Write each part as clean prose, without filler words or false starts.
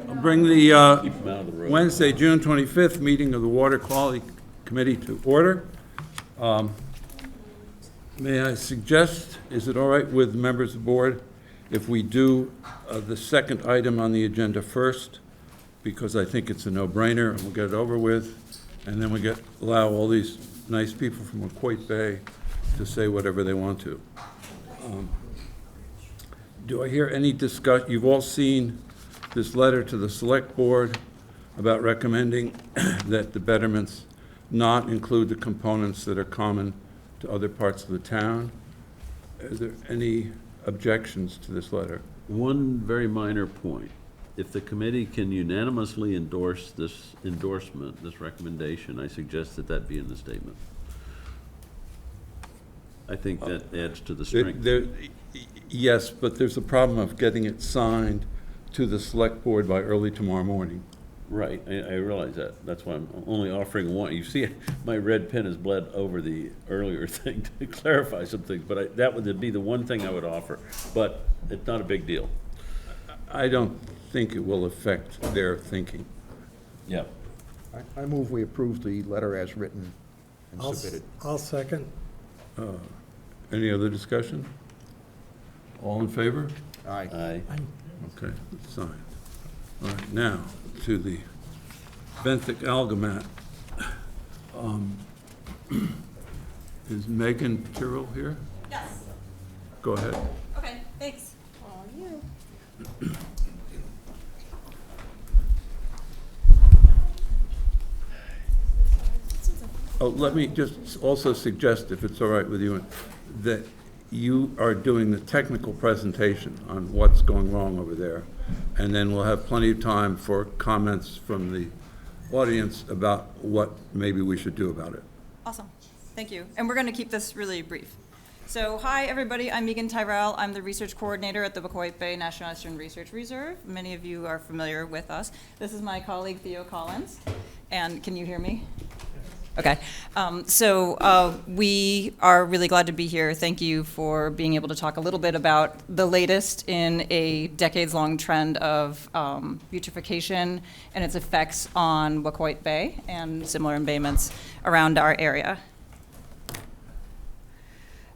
I'll bring the Keep them out of the road. Wednesday, June 25th meeting of the Water Quality Committee to order. May I suggest, is it all right with members of the board if we do the second item on the agenda first? Because I think it's a no-brainer, and we'll get it over with, and then we allow all these nice people from Wacoit Bay to say whatever they want to. Do I hear any discussion? You've all seen this letter to the select board about recommending that the betterments not include the components that are common to other parts of the town. Is there any objections to this letter? One very minor point. If the committee can unanimously endorse this endorsement, this recommendation, I suggest that that be in the statement. I think that adds to the strength. Yes, but there's a problem of getting it signed to the select board by early tomorrow morning. Right, I realize that. That's why I'm only offering one. You see, my red pen has bled over the earlier thing to clarify some things, but that would be the one thing I would offer. But it's not a big deal. I don't think it will affect their thinking. Yeah. I move we approve the letter as written and submitted. I'll second. Any other discussion? All in favor? Aye. Aye. Okay, it's signed. All right, now to the benthic algamat. Is Megan Tyrrell here? Yes. Go ahead. Okay, thanks. Oh, you. Oh, let me just also suggest, if it's all right with you, that you are doing the technical presentation on what's going wrong over there, and then we'll have plenty of time for comments from the audience about what maybe we should do about it. Awesome. Thank you. And we're going to keep this really brief. So, hi, everybody. I'm Megan Tyrell. I'm the research coordinator at the Wacoit Bay National Estuarine Research Reserve. Many of you are familiar with us. This is my colleague, Theo Collins. And can you hear me? Okay. We are really glad to be here. Thank you for being able to talk a little bit about the latest in a decades-long trend of eutrophication and its effects on Wacoit Bay and similar embayments around our area.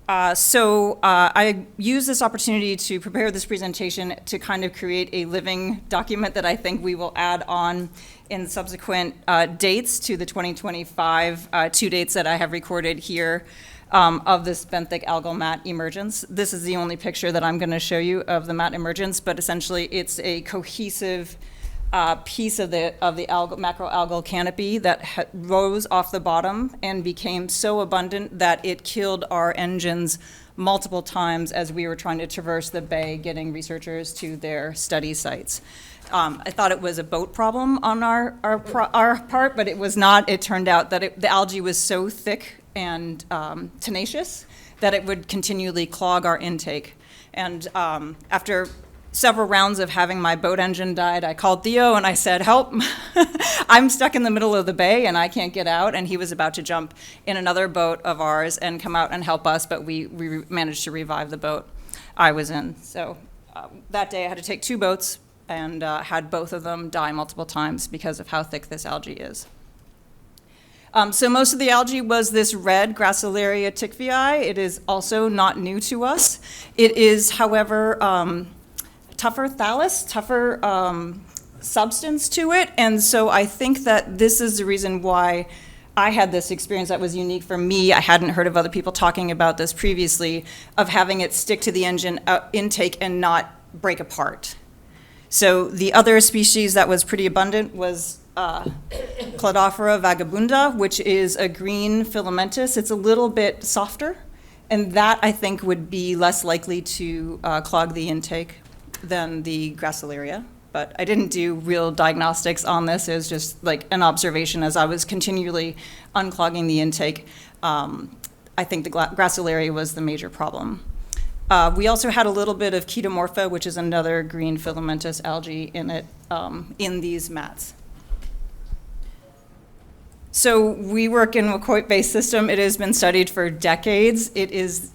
I use this opportunity to prepare this presentation to kind of create a living document that I think we will add on in subsequent dates to the 2025 two dates that I have recorded here of this benthic algal mat emergence. This is the only picture that I'm going to show you of the mat emergence, but essentially it's a cohesive piece of the macroalgal canopy that rose off the bottom and became so abundant that it killed our engines multiple times as we were trying to traverse the bay getting researchers to their study sites. I thought it was a boat problem on our part, but it was not. It turned out that the algae was so thick and tenacious that it would continually clog our intake. And after several rounds of having my boat engine died, I called Theo and I said, help, I'm stuck in the middle of the bay and I can't get out. And he was about to jump in another boat of ours and come out and help us, but we managed to revive the boat I was in. So that day I had to take two boats and had both of them die multiple times because of how thick this algae is. So most of the algae was this red Gracilaria tickvii. It is also not new to us. It is, however, tougher substance to it, and so I think that this is the reason why I had this experience that was unique for me. I hadn't heard of other people talking about this previously, of having it stick to the engine intake and not break apart. So the other species that was pretty abundant was Cladophora vagabunda, which is a green filamentous. It's a little bit softer, and that I think would be less likely to clog the intake than the Gracilaria. But I didn't do real diagnostics on this. It was just like an observation as I was continually unclogging the intake. I think the Gracilaria was the major problem. We also had a little bit of Chetomorpha, which is another green filamentous algae in it, in these mats. So we work in Wacoit Bay system. It has been studied for decades. It is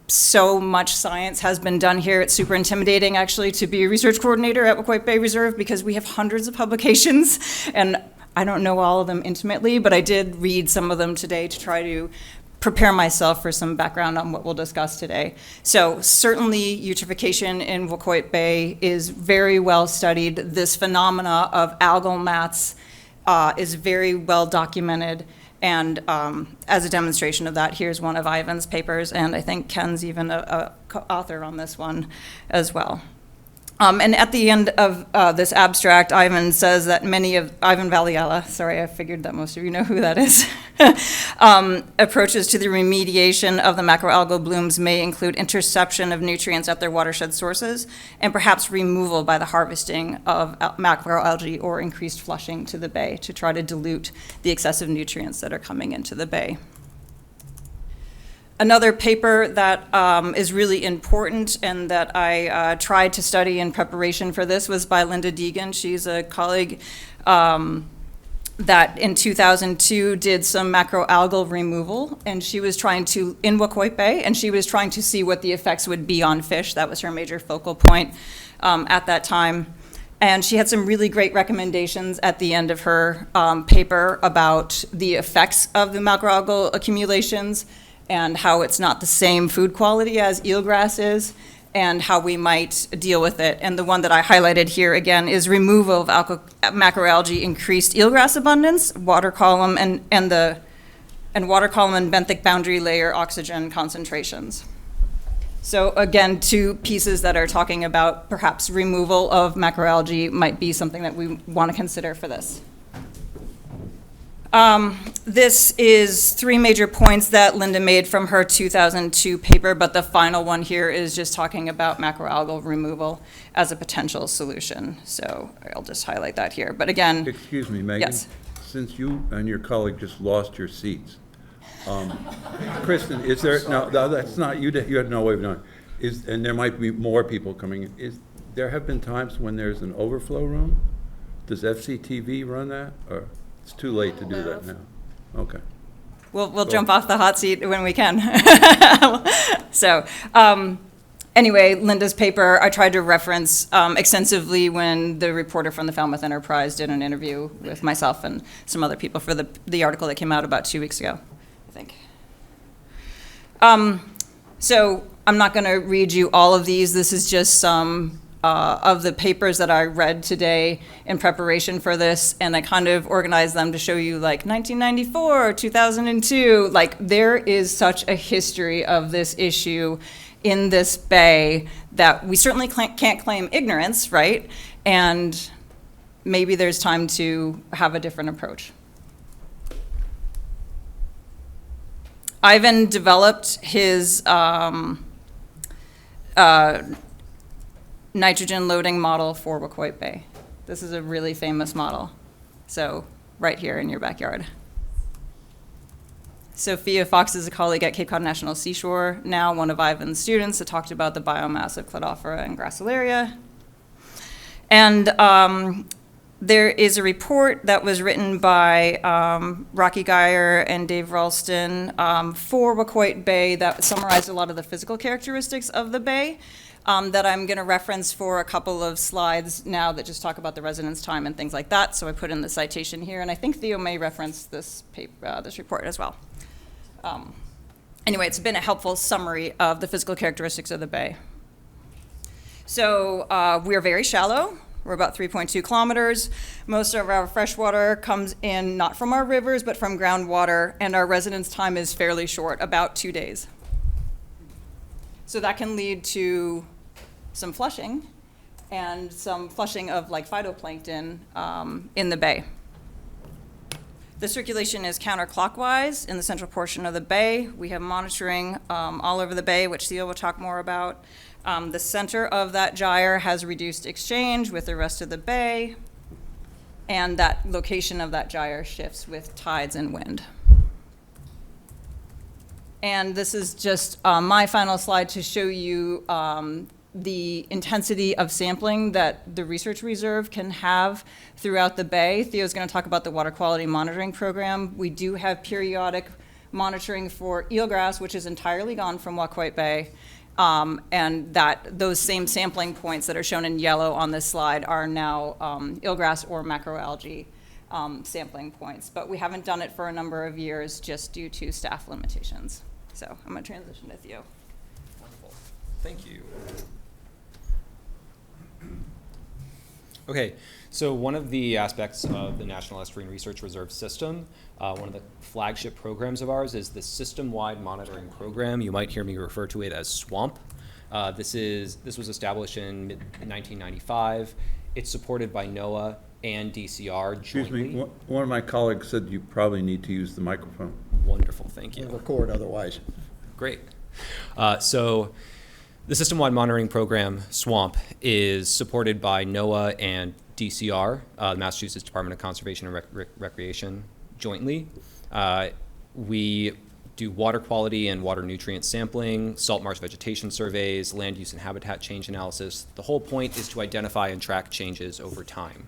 so much science has been done here. It's super intimidating, actually, to be a research coordinator at Wacoit Bay Reserve because we have hundreds of publications, and I don't know all of them intimately, but I did read some of them today to try to prepare myself for some background on what we'll discuss today. So certainly eutrophication in Wacoit Bay is very well studied. This phenomena of algal mats is very well documented. And as a demonstration of that, here's one of Ivan's papers, and I think Ken's even a co-author on this one as well. And at the end of this abstract, Ivan says that many of, Ivan Valiala, sorry, I figured that most of you know who that is, approaches to the remediation of the macroalgal blooms may include interception of nutrients at their watershed sources, and perhaps removal by the harvesting of macroalgae or increased flushing to the bay to try to dilute the excessive nutrients that are coming into the bay. Another paper that is really important and that I tried to study in preparation for this was by Linda Deegan. She's a colleague that in 2002 did some macroalgal removal, and she was trying to, in Wacoit Bay, and she was trying to see what the effects would be on fish. That was her major focal point at that time. And she had some really great recommendations at the end of her paper about the effects of the macroalgal accumulations and how it's not the same food quality as eelgrass is, and how we might deal with it. And the one that I highlighted here again is removal of macroalgae, increased eelgrass abundance, water column, and water column and benthic boundary layer oxygen concentrations. So again, two pieces that are talking about perhaps removal of macroalgae might be something that we want to consider for this. This is three major points that Linda made from her 2002 paper, but the final one here is just talking about macroalgal removal as a potential solution. So I'll just highlight that here. But again, Excuse me, Megan. Yes. Since you and your colleague just lost your seats, Kristen, is there, no, that's not, you had no way of knowing. And there might be more people coming in. There have been times when there's an overflow room? Does FCTV run that, or? It's too late to do that now. Okay. we'll jump off the hot seat when we can. So anyway, Linda's paper, I tried to reference extensively when the reporter from the Falmouth Enterprise did an interview with myself and some other people for the article that came out about 2 weeks ago, I think. So I'm not going to read you all of these. This is just some of the papers that I read today in preparation for this, and I kind of organized them to show you like 1994, 2002, like there is such a history of this issue in this bay that we certainly can't claim ignorance, right? And maybe there's time to have a different approach. Ivan developed his nitrogen loading model for Wacoit Bay. This is a really famous model. So right here in your backyard. Sophia Fox is a colleague at Cape Cod National Seashore, now one of Ivan's students that talked about the biomass of Cladophora and Gracilaria. And there is a report that was written by Rocky Geyer and Dave Ralston for Wacoit Bay that summarized a lot of the physical characteristics of the bay. That I'm going to reference for a couple of slides now that just talk about the residence time and things like that. So I put in the citation here, and I think Theo may reference this paper, this report as well. Anyway, it's been a helpful summary of the physical characteristics of the bay. So we're very shallow. We're about 3.2 kilometers. Most of our fresh water comes in not from our rivers, but from groundwater, and our residence time is fairly short, about 2 days. So that can lead to some flushing, and some flushing of like phytoplankton in the bay. The circulation is counterclockwise in the central portion of the bay. We have monitoring all over the bay, which Theo will talk more about. The center of that gyre has reduced exchange with the rest of the bay, and that location of that gyre shifts with tides and wind. And this is just my final slide to show you the intensity of sampling that the research reserve can have throughout the bay. Theo's going to talk about the water quality monitoring program. We do have periodic monitoring for eelgrass, which is entirely gone from Wacoit Bay, and that those same sampling points that are shown in yellow on this slide are now eelgrass or macroalgae sampling points. But we haven't done it for a number of years just due to staff limitations. So I'm going to transition to Theo. Wonderful. Thank you. Okay, so one of the aspects of the National Estuarine Research Reserve System, one of the flagship programs of ours is the System-Wide Monitoring Program. You might hear me refer to it as SWAMP. This was established in mid-1995. It's supported by NOAA and DCR jointly. Excuse me, one of my colleagues said you probably need to use the microphone. Wonderful, thank you. Record otherwise. Great. So the System-Wide Monitoring Program, SWAMP, is supported by NOAA and DCR, the Massachusetts Department of Conservation and Recreation, jointly. We do water quality and water nutrient sampling, salt marsh vegetation surveys, land use and habitat change analysis. The whole point is to identify and track changes over time.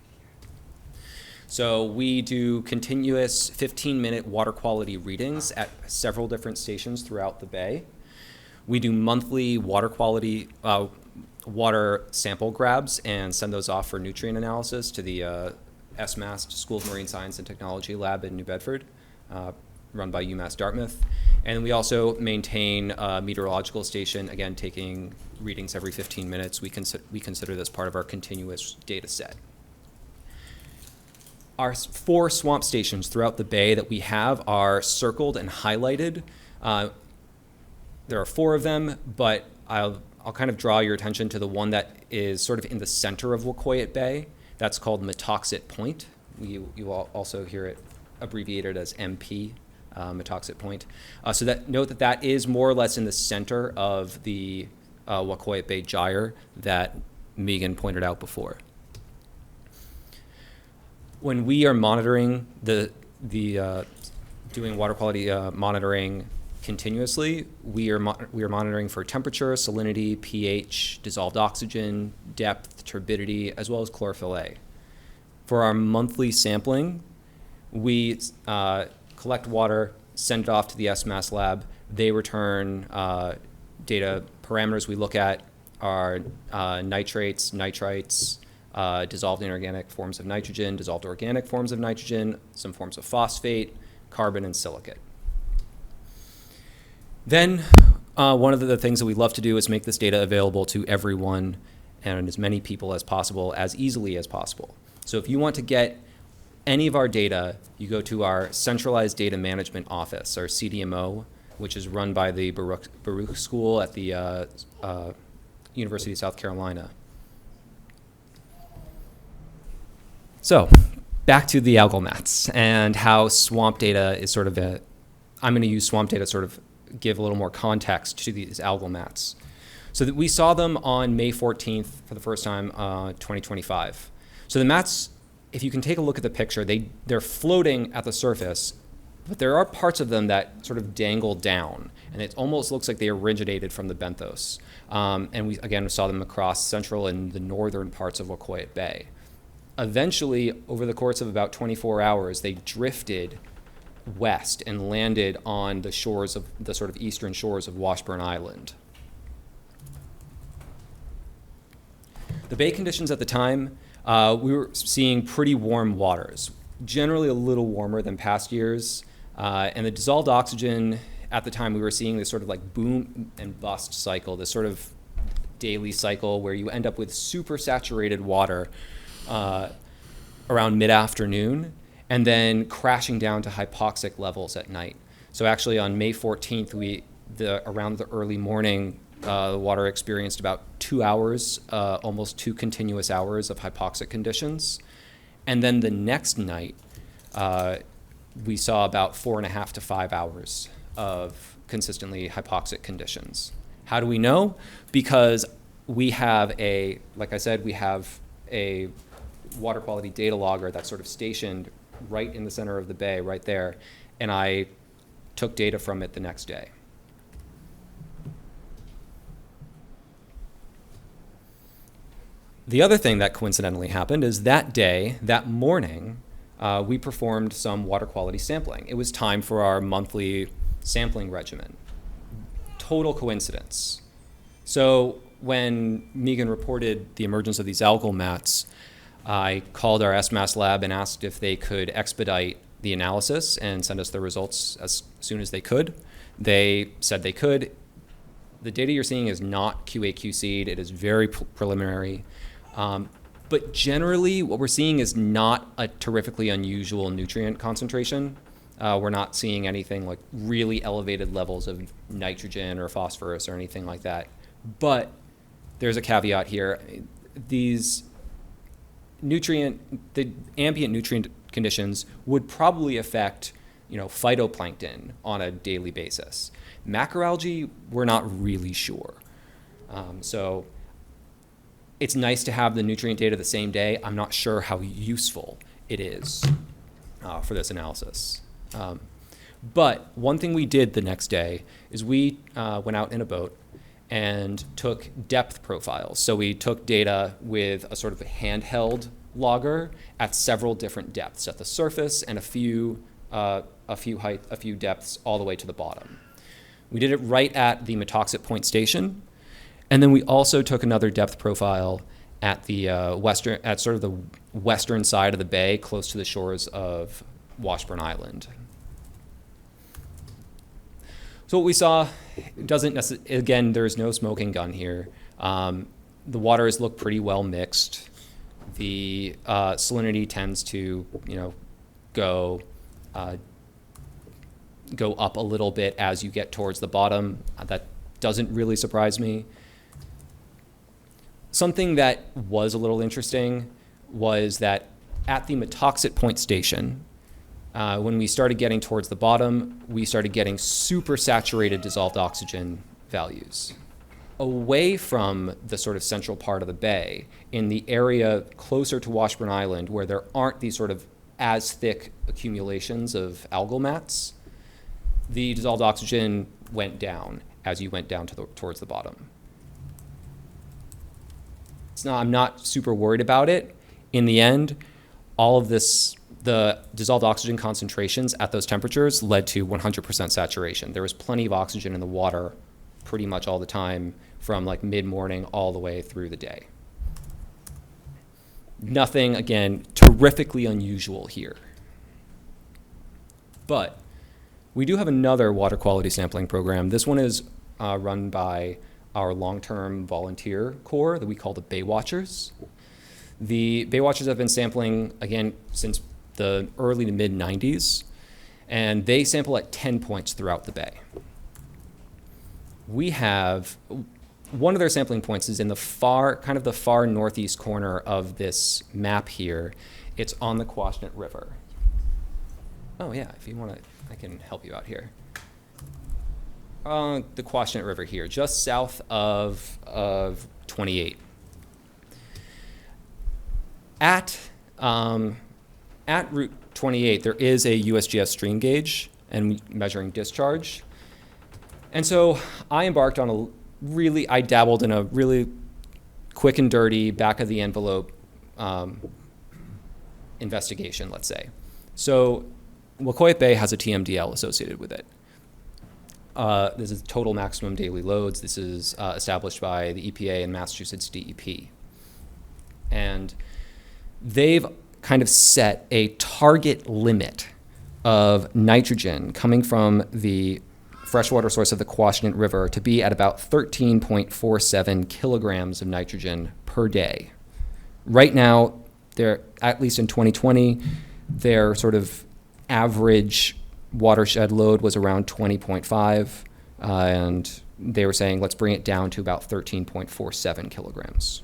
So we do continuous 15-minute water quality readings at several different stations throughout the bay. We do monthly water quality, water sample grabs and send those off for nutrient analysis to the SMAST School of Marine Science and Technology Lab in New Bedford, run by UMass Dartmouth. And we also maintain a meteorological station, again, taking readings every 15 minutes. We consider this part of our continuous data set. Our 4 swamp stations throughout the bay that we have are circled and highlighted. There are 4 of them, but I'll kind of draw your attention to the one that is sort of in the center of Wacoit Bay. That's called Metoxit Point. You will also hear it abbreviated as MP, Metoxit Point. So note that is more or less in the center of the Wacoit Bay Gyre that Megan pointed out before. When we are monitoring doing water quality monitoring continuously, we are monitoring for temperature, salinity, pH, dissolved oxygen, depth, turbidity, as well as chlorophyll A. For our monthly sampling, we collect water, send it off to the SMAS lab. They return data parameters we look at are nitrates, nitrites, dissolved inorganic forms of nitrogen, dissolved organic forms of nitrogen, some forms of phosphate, carbon, and silicate. Then one of the things that we love to do is make this data available to everyone and as many people as possible, as easily as possible. So if you want to get any of our data, you go to our Centralized Data Management Office, our CDMO, which is run by the Baruch School at the University of South Carolina. So back to the algal mats and how swamp data is sort of I'm going to use swamp data to sort of give a little more context to these algal mats. So that we saw them on May 14th for the first time, 2025. So the mats, if you can take a look at the picture, they're floating at the surface, but there are parts of them that sort of dangle down, and it almost looks like they originated from the benthos. And we, again, saw them across central and the northern parts of Wacoit Bay. Eventually, over the course of about 24 hours, they drifted west and landed on the shores of the sort of eastern shores of Washburn Island. The bay conditions at the time, we were seeing pretty warm waters, generally a little warmer than past years. And the dissolved oxygen at the time, we were seeing this sort of like boom and bust cycle, this sort of daily cycle where you end up with super saturated water around mid-afternoon and then crashing down to hypoxic levels at night. So actually on May 14th, around the early morning, the water experienced about 2 hours, almost 2 continuous hours of hypoxic conditions. And then the next night, we saw about 4.5 to 5 hours of consistently hypoxic conditions. How do we know? Because we have like I said, we have a water quality data logger that's sort of stationed right in the center of the bay, right there, and I took data from it the next day. The other thing that coincidentally happened is that morning, we performed some water quality sampling. It was time for our monthly sampling regimen. Total coincidence. So when Megan reported the emergence of these algal mats, I called our SMAS lab and asked if they could expedite the analysis and send us the results as soon as they could. They said they could. The data you're seeing is not QA/QC'd. It is very preliminary. But generally, what we're seeing is not a terrifically unusual nutrient concentration. We're not seeing anything like really elevated levels of nitrogen or phosphorus or anything like that. But there's a caveat here. The ambient nutrient conditions would probably affect, phytoplankton on a daily basis. Macroalgae, we're not really sure. So it's nice to have the nutrient data the same day. I'm not sure how useful it is for this analysis. But one thing we did the next day is we went out in a boat and took depth profiles. So we took data with a sort of a handheld logger at several different depths, at the surface and a few depths all the way to the bottom. We did it right at the Metoxit Point station, and then we also took another depth profile at the western side of the bay, close to the shores of Washburn Island. So what we saw doesn't necessarily, again, there's no smoking gun here. The waters look pretty well mixed. The salinity tends to, go up a little bit as you get towards the bottom. That doesn't really surprise me. Something that was a little interesting was that at the Metoxit Point station, when we started getting towards the bottom, we started getting super saturated dissolved oxygen values. Away from the sort of central part of the bay, in the area closer to Washburn Island, where there aren't these sort of as thick accumulations of algal mats, the dissolved oxygen went down as you went down towards the bottom. I'm not super worried about it. In the end, all of this, the dissolved oxygen concentrations at those temperatures led to 100% saturation. There was plenty of oxygen in the water pretty much all the time, from like mid-morning all the way through the day. Nothing, again, terrifically unusual here. But we do have another water quality sampling program. This one is run by our long-term volunteer corps that we call the Baywatchers. The Baywatchers have been sampling, again, since the early to mid-90s, and they sample at 10 points throughout the bay. We have, one of their sampling points is in the far northeast corner of this map here. It's on the Quashnet River. Oh yeah, if you want to, I can help you out here. The Quashnet River here, just south of 28. At Route 28, there is a USGS stream gauge and measuring discharge. And so I embarked on I dabbled in a really quick and dirty, back of the envelope investigation, let's say. So Wacoit Bay has a TMDL associated with it. This is total maximum daily loads. This is established by the EPA and Massachusetts DEP. And they've kind of set a target limit of nitrogen coming from the freshwater source of the Quashnet River to be at about 13.47 kilograms of nitrogen per day. Right now, they're, at least in 2020, their sort of average watershed load was around 20.5, and they were saying, let's bring it down to about 13.47 kilograms.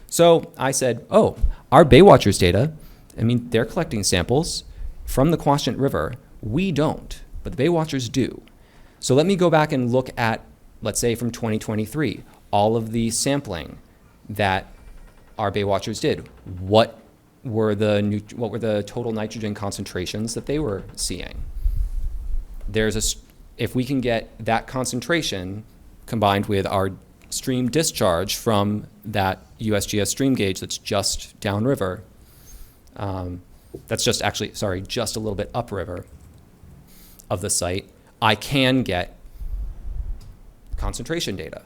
So I said, oh, our Baywatchers data, they're collecting samples from the Quashnet River. We don't, but the Baywatchers do. So let me go back and look at, let's say from 2023, all of the sampling that our Baywatchers did. What were the total nitrogen concentrations that they were seeing? If we can get that concentration combined with our stream discharge from that USGS stream gauge that's just downriver, just a little bit upriver, of the site, I can get concentration data.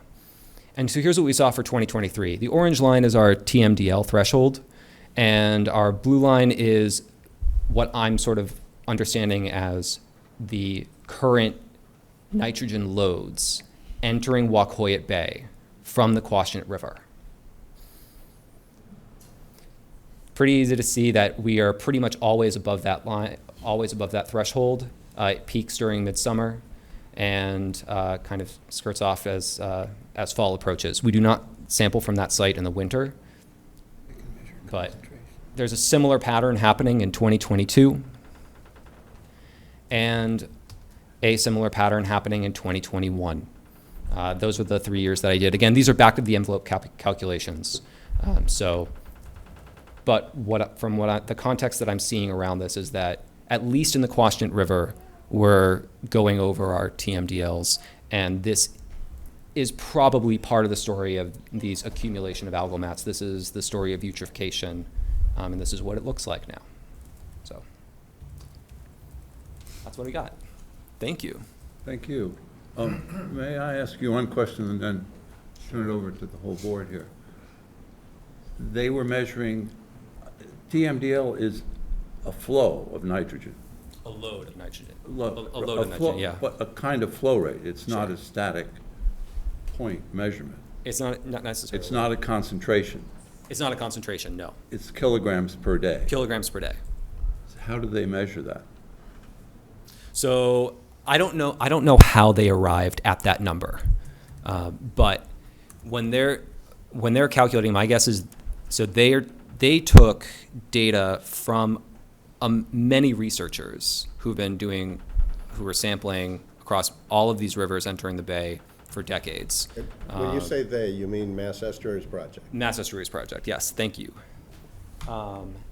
And so here's what we saw for 2023. The orange line is our TMDL threshold, and our blue line is what I'm sort of understanding as the current nitrogen loads entering Wacoyet Bay from the Quashnet River. Pretty easy to see that we are pretty much always above that line, always above that threshold. It peaks during midsummer and kind of skirts off as fall approaches. We do not sample from that site in the winter, but there's a similar pattern happening in 2022 and a similar pattern happening in 2021. Those were the 3 years that I did. Again, these are back of the envelope calculations. But the context that I'm seeing around this is that at least in the Quashnet River, we're going over our TMDLs, and this is probably part of the story of these accumulation of algal mats. This is the story of eutrophication, and this is what it looks like now. So that's what we got. Thank you. Thank you. May I ask you one question and then turn it over to the whole board here? They were measuring, TMDL is a flow of nitrogen. A load of nitrogen. A A load of nitrogen, flow, yeah. but a kind of flow rate. It's not Sure. a static point measurement. It's not necessarily. It's not a concentration. It's not a concentration, no. It's kilograms per day. Kilograms per day. How do they measure that? So I don't know how they arrived at that number, but when they're calculating, my guess is so they took data from many researchers who were sampling across all of these rivers entering the bay for decades. When you say they, you mean Mass Estuaries Project? Mass Estuaries Project, yes, thank you.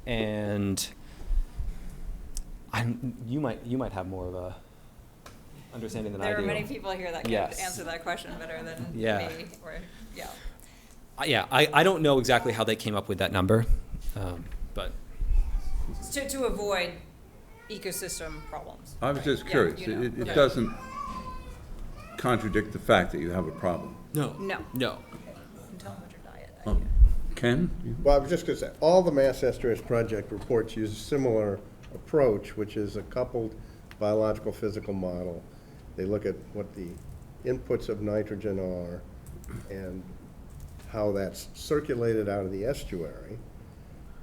And you might have more of a understanding than I do. There are many people here that can Yes. answer that question better than Yeah. me, or, yeah. I don't know exactly how they came up with that number, but To avoid ecosystem problems. I was right? just Yeah, curious. you know. It Yeah. doesn't contradict the fact that you have a problem. no. No. No. Tell them what your diet. Oh, Ken? Well, I was just going to say, all the Mass Estuaries Project reports use a similar approach, which is a coupled biological physical model. They look at what the inputs of nitrogen are and how that's circulated out of the estuary.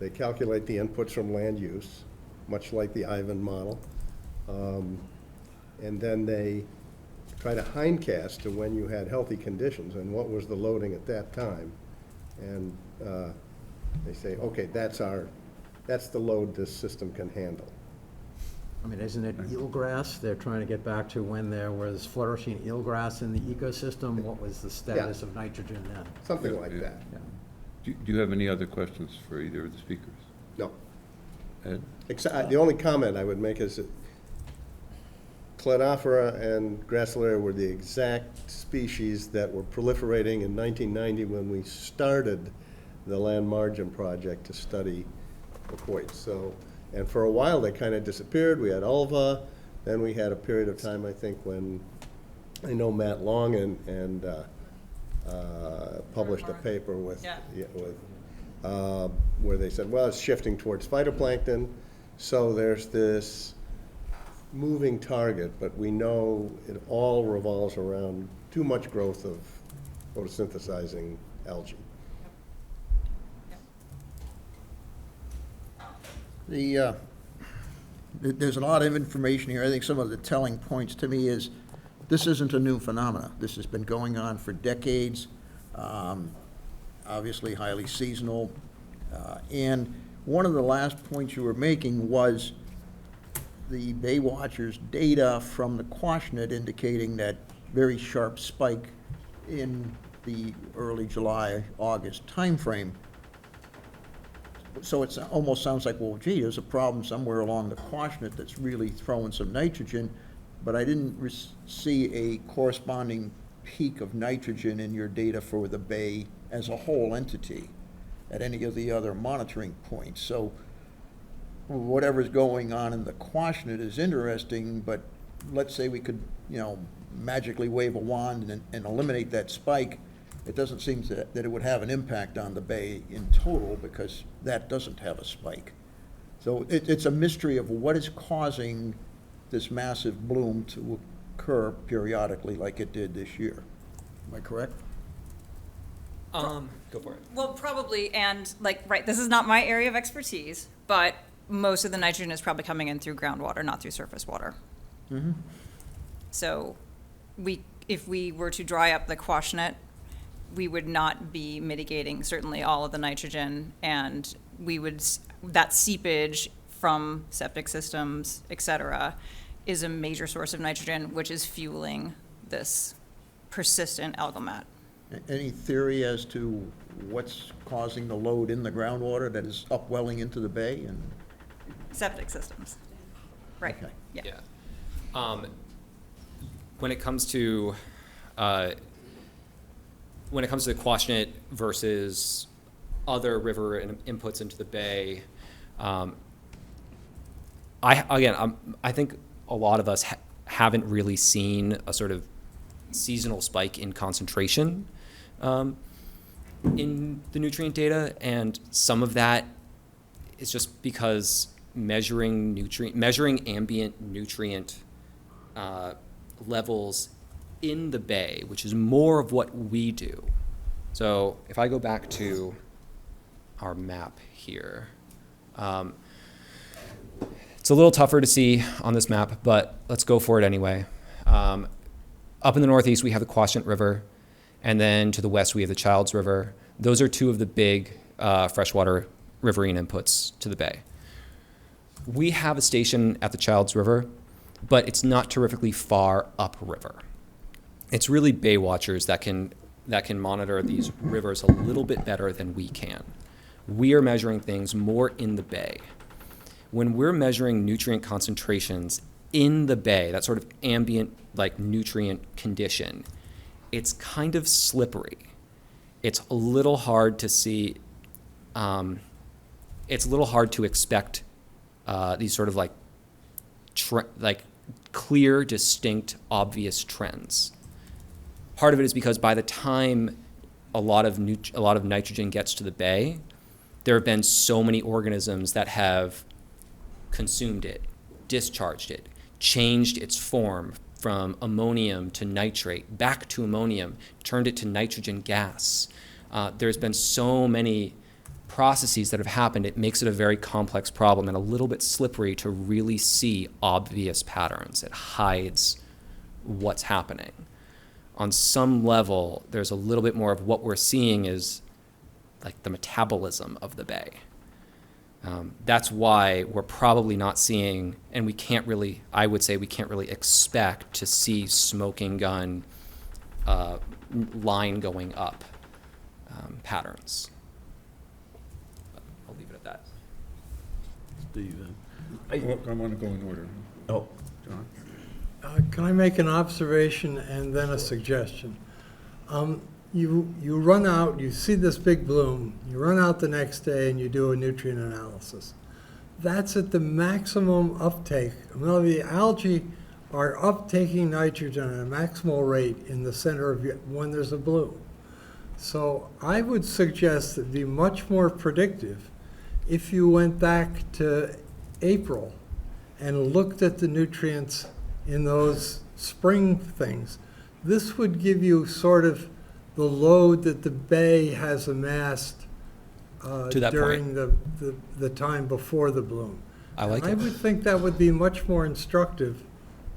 They calculate the inputs from land use, much like the Ivan model. And then they try to hindcast to when you had healthy conditions and what was the loading at that time. And they say, okay, that's the load this system can handle. I mean, isn't it eelgrass? They're trying to get back to when there was flourishing eelgrass in the ecosystem. What was the status of nitrogen then? Something like that. Yeah. Do you have any other questions for either of the speakers? No. Ed? The only comment I would make is that Cladophora and Gracilaria were the exact species that were proliferating in 1990 when we started the land margin project to study Wacoyet. So, and for a while they kind of disappeared. We had ulva, then we had a period of time, I think, when I know Matt Long and published a paper with, Yeah. where they said, well, it's shifting towards phytoplankton. So there's this moving target, but we know it all revolves around too much growth of photosynthesizing algae. There's a lot of information here. I think some of the telling points to me is this isn't a new phenomena. This has been going on for decades, obviously highly seasonal. And one of the last points you were making was the Bay Watchers data from the Quashnet indicating that very sharp spike in the early July, August timeframe. So it almost sounds like, well, gee, there's a problem somewhere along the Quashnet that's really throwing some nitrogen, but I didn't see a corresponding peak of nitrogen in your data for the Bay as a whole entity at any of the other monitoring points. So whatever's going on in the Quashnet is interesting, but let's say we could, magically wave a wand and eliminate that spike, it doesn't seem that it would have an impact on the bay in total, because that doesn't have a spike. So it's a mystery of what is causing this massive bloom to occur periodically like it did this year. Am I correct? Go for it. Well, probably, and right, this is not my area of expertise, but most of the nitrogen is probably coming in through groundwater, not through surface water. So if we were to dry up the Quashnet, we would not be mitigating certainly all of the nitrogen, and that seepage from septic systems, et cetera, is a major source of nitrogen, which is fueling this persistent algal mat. Any theory as to what's causing the load in the groundwater that is upwelling into the bay? And Septic systems. Right, Okay. yeah. When it comes to the Quashnet versus other river inputs into the bay, I think a lot of us haven't really seen a sort of seasonal spike in concentration in the nutrient data, and some of that is just because measuring ambient nutrient levels in the bay, which is more of what we do. So if I go back to our map here, it's a little tougher to see on this map, but let's go for it anyway. Up in the northeast, we have the Quashnet River, and then to the west, we have the Childs River. Those are two of the big freshwater riverine inputs to the bay. We have a station at the Childs River, but it's not terrifically far upriver. It's really bay watchers that can monitor these rivers a little bit better than we can. We are measuring things more in the bay. When we're measuring nutrient concentrations in the bay, that sort of ambient nutrient condition, it's kind of slippery. It's a little hard to see. It's a little hard to expect these sort of clear, distinct, obvious trends. Part of it is because by the time a lot of nitrogen gets to the bay, there have been so many organisms that have consumed it, discharged it, changed its form from ammonium to nitrate, back to ammonium, turned it to nitrogen gas. There's been so many processes that have happened, it makes it a very complex problem and a little bit slippery to really see obvious patterns. It hides what's happening. On some level, there's a little bit more of what we're seeing is the metabolism of the bay. That's why we're probably not seeing, and I would say we can't really expect to see smoking gun line going up patterns. I'll leave it at that. Steve, I want to go in order. oh, John? Can I make an observation and then a suggestion? You run out, you see this big bloom, you run out the next day and you do a nutrient analysis. That's at the maximum uptake. Well, the algae are uptaking nitrogen at a maximal rate in the center of when there's a bloom. So I would suggest it'd be much more predictive if you went back to April and looked at the nutrients in those spring things. This would give you sort of the load that the bay has amassed To that during the time before the bloom. I like I it. would think that would be much more instructive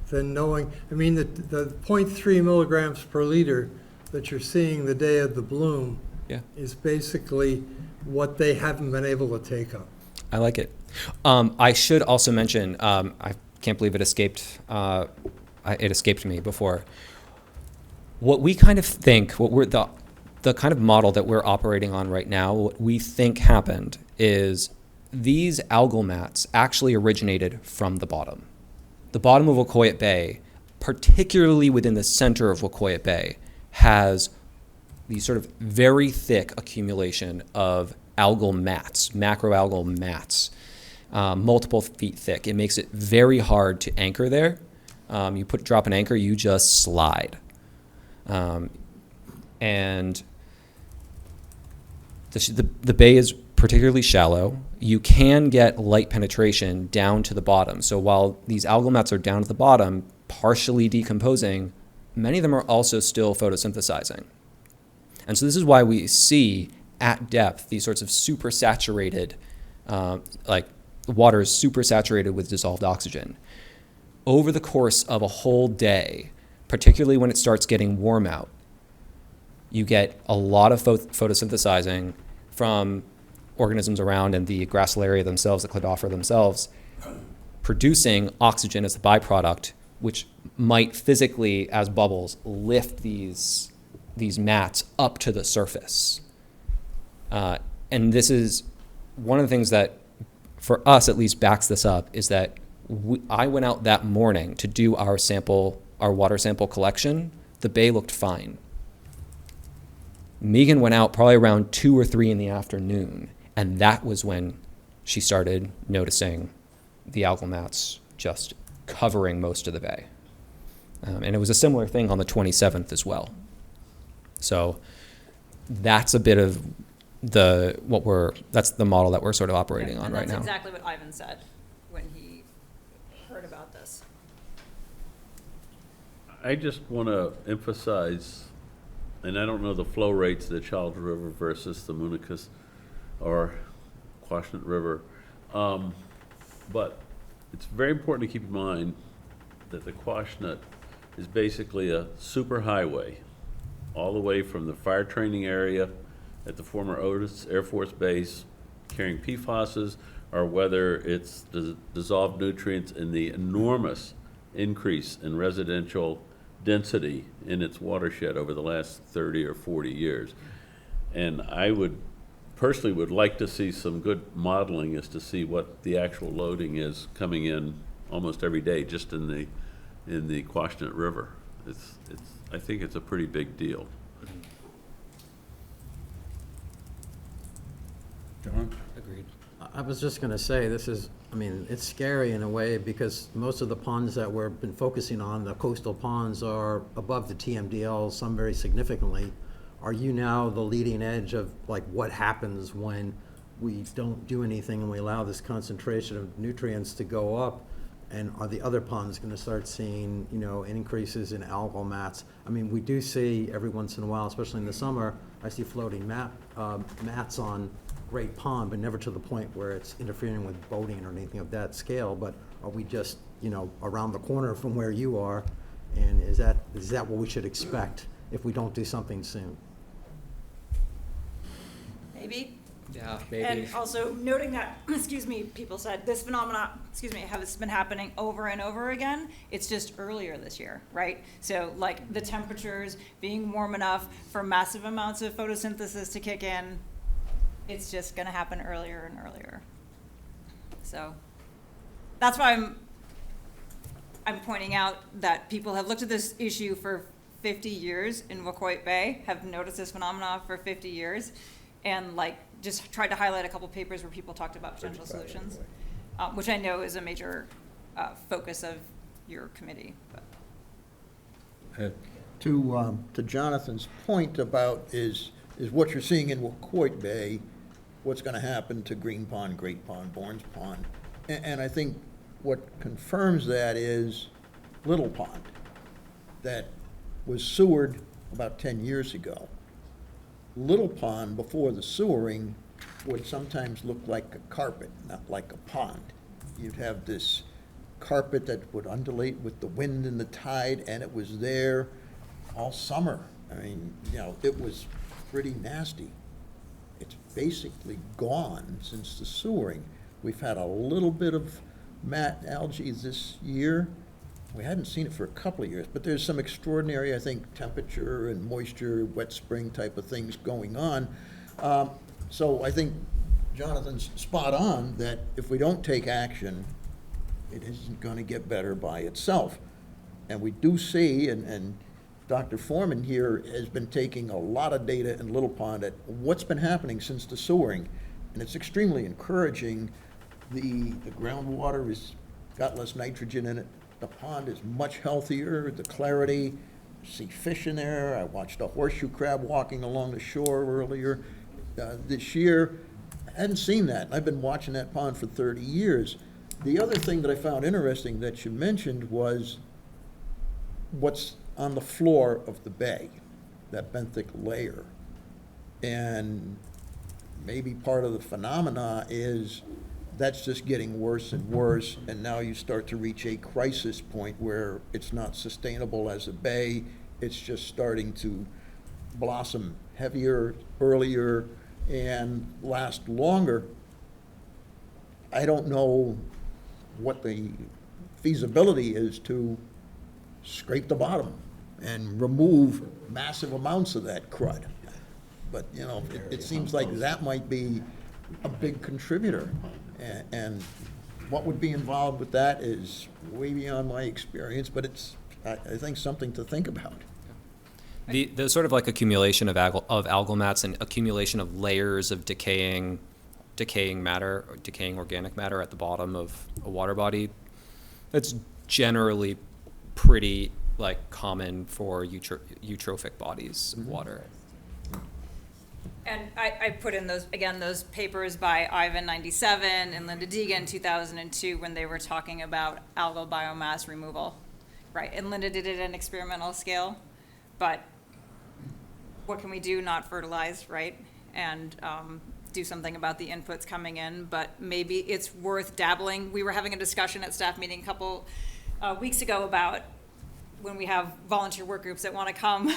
than knowing, the 0.3 milligrams per liter that you're seeing the day of the bloom Yeah. is basically what they haven't been able to take up. I like it. I should also mention, I can't believe it escaped me before. What we kind of think, the kind of model that we're operating on right now, what we think happened is these algal mats actually originated from the bottom. The bottom of Wacoyet Bay, particularly within the center of Wacoyet Bay, has these sort of very thick accumulation of algal mats, macroalgal mats, multiple feet thick. It makes it very hard to anchor there. You drop an anchor, you just slide. And the bay is particularly shallow. You can get light penetration down to the bottom. So while these algal mats are down at the bottom, partially decomposing, many of them are also still photosynthesizing. And so this is why we see at depth these sorts of super saturated, like the water is super saturated with dissolved oxygen. Over the course of a whole day, particularly when it starts getting warm out, you get a lot of photosynthesizing from organisms around and the gracilaria themselves, the cladophora themselves, producing oxygen as a byproduct, which might physically, as bubbles, lift these mats up to the surface. And this is one of the things that, for us at least, backs this up, is that I went out that morning to do our water sample collection. The bay looked fine. Megan went out probably around 2 or 3 in the afternoon, and that was when she started noticing the algal mats just covering most of the bay. And it was a similar thing on the 27th as well. So that's a bit of that's the model that we're sort of operating on right now. That's exactly what Ivan said when he heard about this. I just want to emphasize, and I don't know the flow rates of the Charles River versus the Municus or Quashnet River, but it's very important to keep in mind that the Quashnet is basically a super highway all the way from the fire training area at the former Otis Air Force Base carrying PFASs, or whether it's the dissolved nutrients and the enormous increase in residential density in its watershed over the last 30 or 40 years. And I personally would like to see some good modeling as to see what the actual loading is coming in almost every day just in the Quashnet River. I think it's a pretty big deal. John? Agreed. I was just going to say, it's scary in a way, because most of the ponds that we've been focusing on, the coastal ponds, are above the TMDL, some very significantly. Are you now the leading edge of like what happens when we don't do anything and we allow this concentration of nutrients to go up? And are the other ponds going to start seeing, increases in algal mats? I mean, we do see every once in a while, especially in the summer, I see floating mats on Great Pond, but never to the point where it's interfering with boating or anything of that scale. But are we just, around the corner from where you are? And is that what we should expect if we don't do something soon? Maybe. Yeah, maybe. And also noting that, people said this phenomena, has been happening over and over again. It's just earlier this year, right? So like the temperatures being warm enough for massive amounts of photosynthesis to kick in, it's just gonna happen earlier and earlier. So that's why I'm pointing out that people have looked at this issue for 50 years in Wacoit Bay, have noticed this phenomena for 50 years, and like just tried to highlight a couple papers where people talked about potential solutions, which I know is a major focus of your committee. But. To Jonathan's point about is what you're seeing in Wacoit Bay, what's going to happen to Green Pond, Great Pond, Bourne's Pond. And I think what confirms that is Little Pond, that was sewered about 10 years ago. Little Pond, before the sewering, would sometimes look like a carpet, not like a pond. You'd have this carpet that would undulate with the wind and the tide, and it was there all summer. I mean, it was pretty nasty. It's basically gone since the sewering. We've had a little bit of mat algae this year. We hadn't seen it for a couple of years, but there's some extraordinary, I think, temperature and moisture, wet spring type of things going on. So I think Jonathan's spot on that if we don't take action, it isn't going to get better by itself. And we do see, and Dr. Foreman here has been taking a lot of data in Little Pond at what's been happening since the sewering, and it's extremely encouraging. The groundwater has got less nitrogen in it. the pond is much healthier, the clarity, see fish in there. I watched a horseshoe crab walking along the shore earlier this year. I hadn't seen that. I've been watching that pond for 30 years. The other thing that I found interesting that you mentioned was what's on the floor of the bay, that benthic layer. And maybe part of the phenomena is that's just getting worse and worse, and now you start to reach a crisis point where it's not sustainable as a bay, it's just starting to blossom heavier, earlier, and last longer. I don't know what the feasibility is to scrape the bottom and remove massive amounts of that crud. But, you know, it seems like that might be a big contributor. And what would be involved with that is way beyond my experience, but it's, I think, something to think about. The sort of like accumulation of algal mats and accumulation of layers of decaying matter, or decaying organic matter at the bottom of a water body, that's generally pretty like common for eutrophic bodies of water. And I put in those papers by Ivan 97 and Linda Deegan 2002 when they were talking about algal biomass removal, right? And Linda did it at an experimental scale, but what can we do? Not fertilize, right? And do something about the inputs coming in, but maybe it's worth dabbling. We were having a discussion at staff meeting a couple weeks ago about when we have volunteer work groups that want to come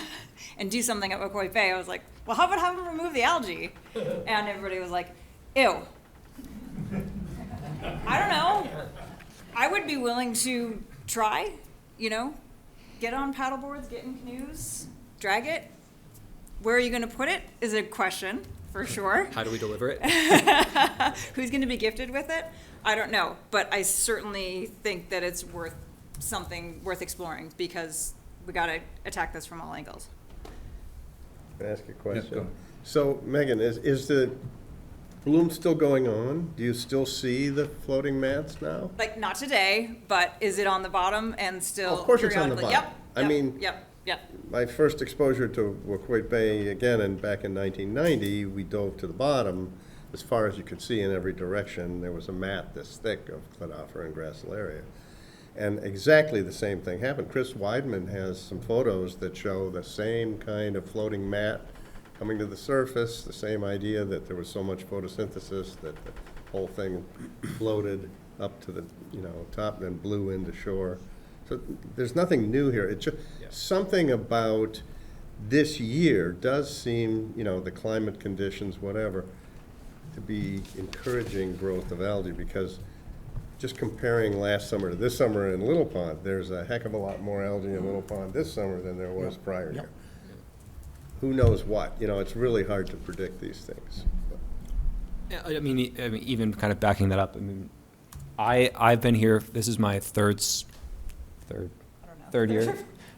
and do something at Wacoit Bay. I was like, well, how about have them remove the algae? And everybody was like, ew. I don't know. I would be willing to try, you know, get on paddle boards, get in canoes, drag it. Where are you going to put it is a question, for sure. How do we deliver it? Who's going to be gifted with it? I don't know, but I certainly think that it's something worth exploring, because we got to attack this from all angles. Can I ask you a Yeah, question? go. So, Megan, is the bloom still going on? Do you still see the floating mats now? Like, not today, but is it on the bottom and still Of course it's on the periodically- bottom. Yep. I mean- Yep. My first exposure to Wacoit Bay, again, and back in 1990, we dove to the bottom as far as you could see in every direction. There was a mat this thick of cladophyra and gracilaria. And exactly the same thing happened. Chris Weidman has some photos that show the same kind of floating mat coming to the surface, the same idea that there was so much photosynthesis that the whole thing floated up to the, top and then blew into shore. So there's nothing new here. It's just something about this year does seem, the climate conditions, whatever, to be encouraging growth of algae, because just comparing last summer to this summer in Little Pond, there's a heck of a lot more algae in Little Pond this summer than there was prior year. Who knows what? It's really hard to predict these things. Yeah, I mean, even kind of backing that up. I mean, I've been here. This is my third year.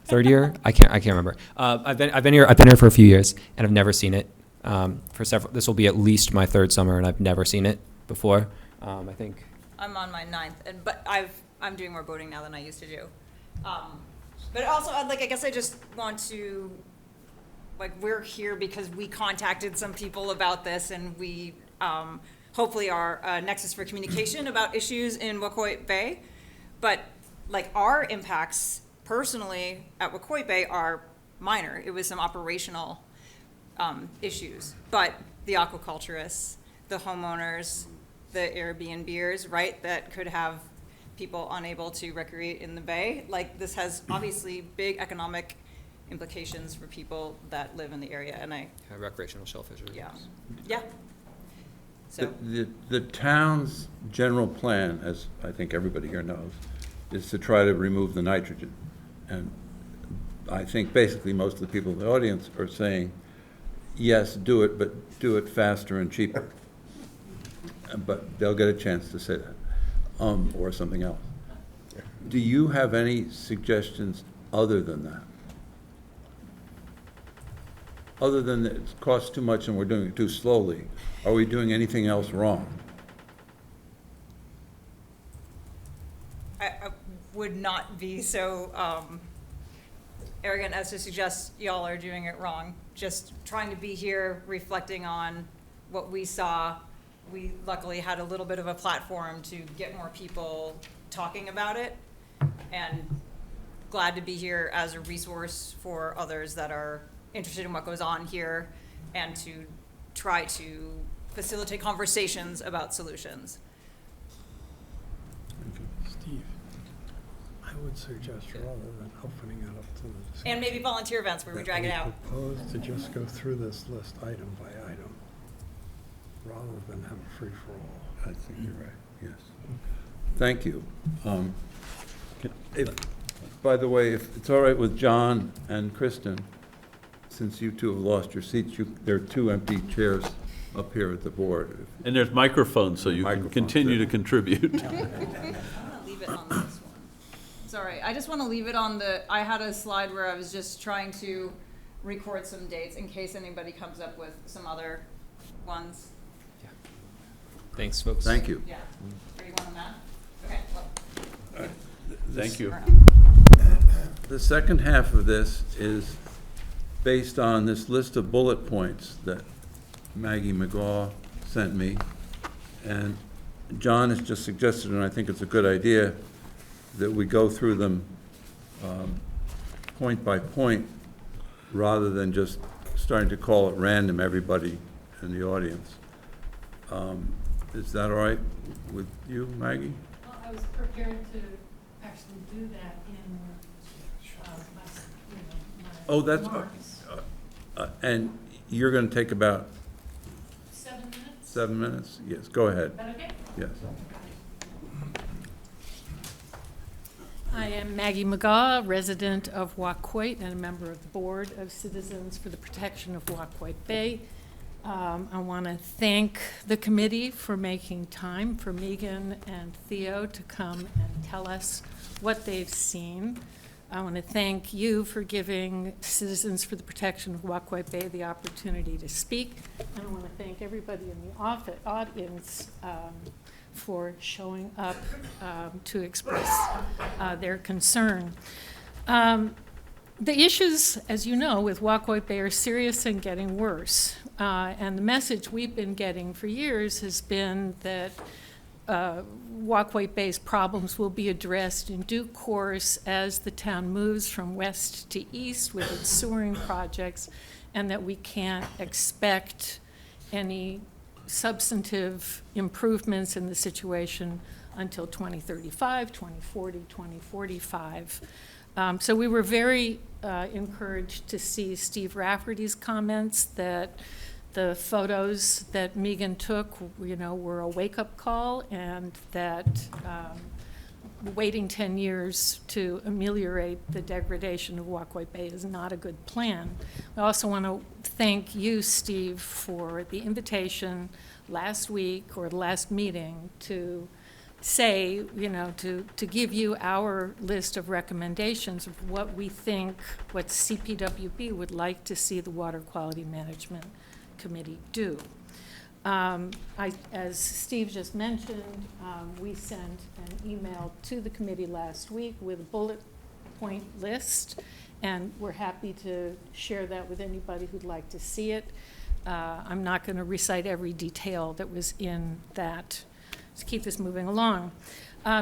Third year? I can't remember. I've been here for a few years, and I've never seen it. This will be at least my third summer, and I've never seen it before. I think. I'm on my 9th, but I'm doing more boating now than I used to do. But also, I guess I just want to, we're here because we contacted some people about this, and we hopefully are a nexus for communication about issues in Wacoit Bay. But our impacts personally at Wacoit Bay are minor. It was some operational issues, but the aquaculturists, the homeowners, the Airbnbers, right, that could have people unable to recreate in the bay. This has obviously big economic implications for people that live in the area, and Recreational shellfish. yeah. So, The town's general plan, as I think everybody here knows, is to try to remove the nitrogen. And I think basically most of the people in the audience are saying, yes, do it, but do it faster and cheaper. But they'll get a chance to say that, or something else. Do you have any suggestions other than that? Other than that it costs too much and we're doing it too slowly, are we doing anything else wrong? would not be so arrogant as to suggest y'all are doing it wrong. Just trying to be here, reflecting on what we saw. We luckily had a little bit of a platform to get more people talking about it, and glad to be here as a resource for others that are interested in what goes on here, and to try to facilitate conversations about solutions. Steve, I would suggest, rather than opening it up to the discussion. And maybe volunteer events where we drag it out. That we propose to just go through this list item by item, rather than have a free-for-all. I think you're right, yes. Thank you. By the way, if it's all right with John and Kristen, since you two have lost your seats, there are 2 empty chairs up here at the board. And there's microphones, so you can Microphones, continue yeah. to contribute. I'm gonna leave it on this one. Sorry, I just want to leave it on I had a slide where I was just trying to record some dates in case anybody comes up with some other ones. Thanks, folks. Thank you. Yeah. Are you on that? Okay, well. Thank you. The second half of this is based on this list of bullet points that Maggie McGaw sent me. And John has just suggested, and I think it's a good idea, that we go through them point by point, rather than just starting to call at random everybody in the audience. Is that all right with you, Maggie? Well, I was prepared to actually do that in, my Oh, that's, remarks. and you're going to take about 7 minutes? 7 minutes? Yes, go ahead. Is that okay? Yes. I am Maggie McGaw, resident of Waquoit and a member of the Board of Citizens for the Protection of Waquoit Bay. I want to thank the committee for making time for Megan and Theo to come and tell us what they've seen. I want to thank you for giving Citizens for the Protection of Waquoit Bay the opportunity to speak. And I want to thank everybody in the audience for showing up to express their concern. The issues, as you know, with Waquoit Bay are serious and getting worse. And the message we've been getting for years has been that Waquoit Bay's problems will be addressed in due course as the town moves from west to east with its sewering projects, and that we can't expect any substantive improvements in the situation until 2035, 2040, 2045. So we were very encouraged to see Steve Rafferty's comments that the photos that Megan took, were a wake-up call, and that waiting 10 years to ameliorate the degradation of Waquoit Bay is not a good plan. I also want to thank you, Steve, for the invitation last week or the last meeting to say, to give you our list of recommendations of what we think, what CPWB would like to see the Water Quality Management Committee do. As Steve just mentioned, we sent an email to the committee last week with a bullet point list, and we're happy to share that with anybody who'd like to see it. I'm not going to recite every detail that was in that. Let's keep this moving along.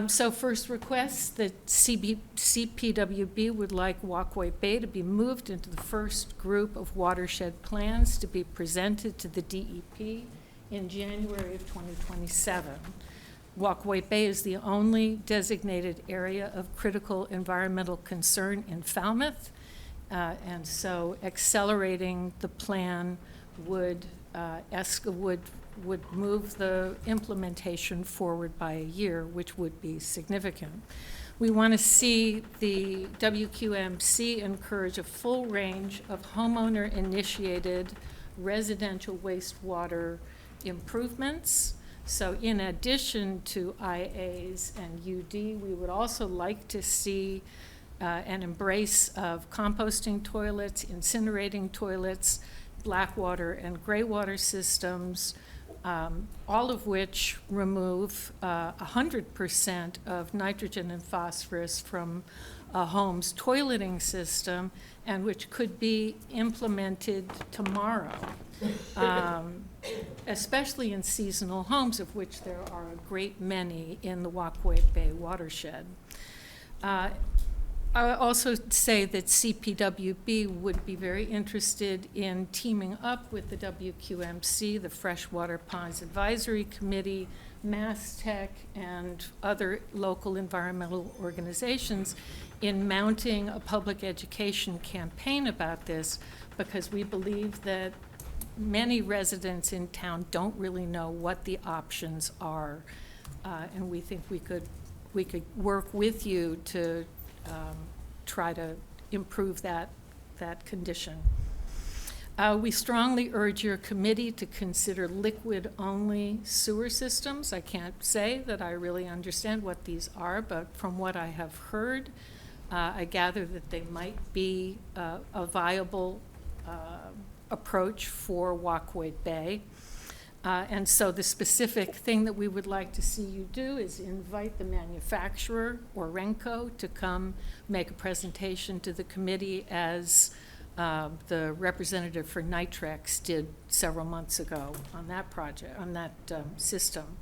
So first request that CPWB would like Waquoit Bay to be moved into the first group of watershed plans to be presented to the DEP in January of 2027. Waquoit Bay is the only designated area of critical environmental concern in Falmouth, and so accelerating the plan would move the implementation forward by a year, which would be significant. We want to see the WQMC encourage a full range of homeowner-initiated residential wastewater improvements. So in addition to IAs and UD, we would also like to see an embrace of composting toilets, incinerating toilets, blackwater and graywater systems, all of which remove 100% of nitrogen and phosphorus from a home's toileting system, and which could be implemented tomorrow, especially in seasonal homes, of which there are a great many in the Wacoit Bay watershed. I would also say that CPWB would be very interested in teaming up with the WQMC, the Freshwater Ponds Advisory Committee, MassTech, and other local environmental organizations in mounting a public education campaign about this, because we believe that many residents in town don't really know what the options are. And we think we could work with you to try to improve that condition. We strongly urge your committee to consider liquid-only sewer systems. I can't say that I really understand what these are, but from what I have heard, I gather that they might be a viable approach for Wacoit Bay. And so the specific thing that we would like to see you do is invite the manufacturer or Renco to come make a presentation to the committee, as the representative for Nitrex did several months ago on that project, on that system.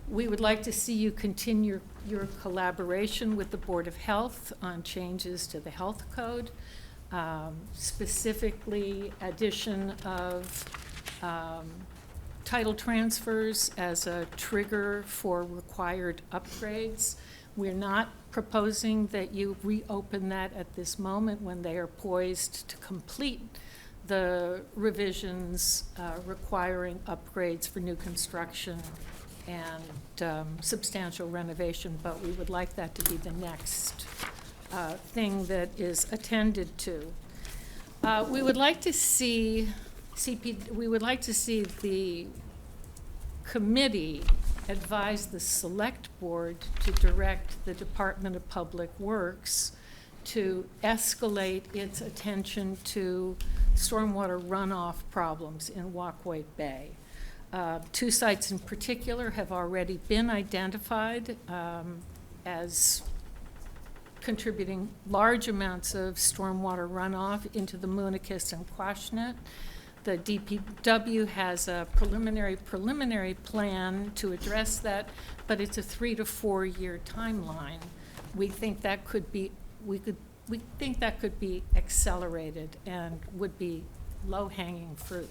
We would like to see you continue your collaboration with the Board of Health on changes to the health code, specifically addition of tidal transfers as a trigger for required upgrades. We're not proposing that you reopen that at this moment when they are poised to complete the revisions requiring upgrades for new construction and substantial renovation, but we would like that to be the next thing that is attended to. We would like to see the committee advise the select board to direct the Department of Public Works to escalate its attention to stormwater runoff problems in Wacoit Bay. Two sites in particular have already been identified as contributing large amounts of stormwater runoff into the Moonicus and Quashnet. The DPW has a preliminary plan to address that, but it's a 3 to 4 year timeline. We think that could be accelerated and would be low-hanging fruit.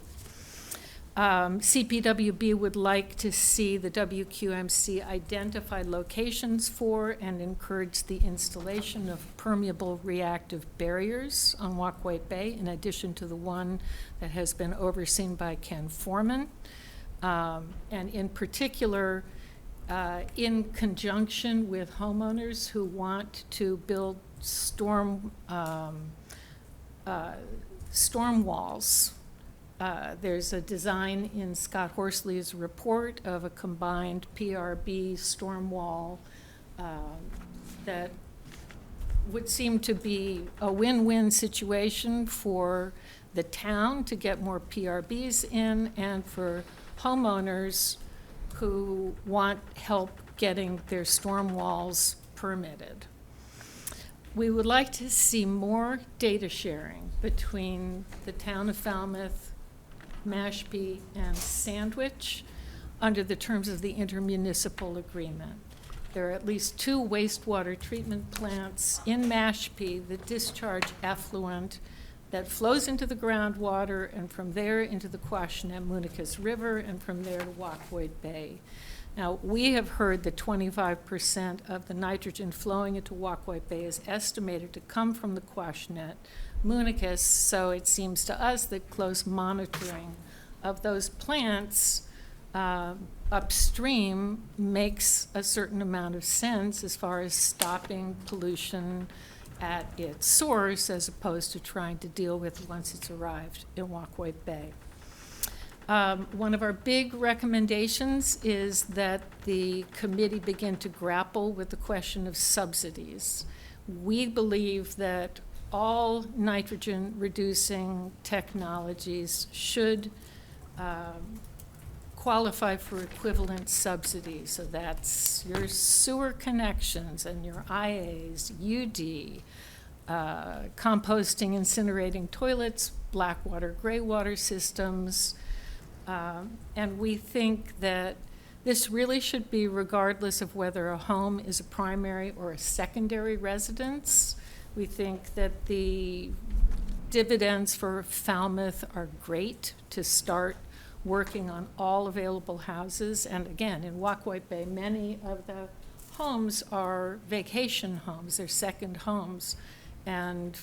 CPWB would like to see the WQMC identify locations for and encourage the installation of permeable reactive barriers on Wacoit Bay, in addition to the one that has been overseen by Ken Foreman. And in particular, in conjunction with homeowners who want to build storm walls. There's a design in Scott Horsley's report of a combined PRB storm wall that would seem to be a win-win situation for the town to get more PRBs in, and for homeowners who want help getting their storm walls permitted. We would like to see more data sharing between the town of Falmouth, Mashpee, and Sandwich under the terms of the intermunicipal agreement. There are at least 2 wastewater treatment plants in Mashpee that discharge effluent that flows into the groundwater, and from there into the Quashnet-Moonicus River, and from there to Wacoit Bay. Now, we have heard that 25% of the nitrogen flowing into Wacoit Bay is estimated to come from the Quashnet-Moonicus, so it seems to us that close monitoring of those plants upstream makes a certain amount of sense as far as stopping pollution at its source, as opposed to trying to deal with it once it's arrived in Wacoit Bay. One of our big recommendations is that the committee begin to grapple with the question of subsidies. We believe that all nitrogen-reducing technologies should qualify for equivalent subsidies. So that's your sewer connections and your IAs, UD, composting, incinerating toilets, black water, gray water systems. And we think that this really should be regardless of whether a home is a primary or a secondary residence. We think that the dividends for Falmouth are great to start working on all available houses. And again, in Wacoit Bay, many of the homes are vacation homes, they're second homes. And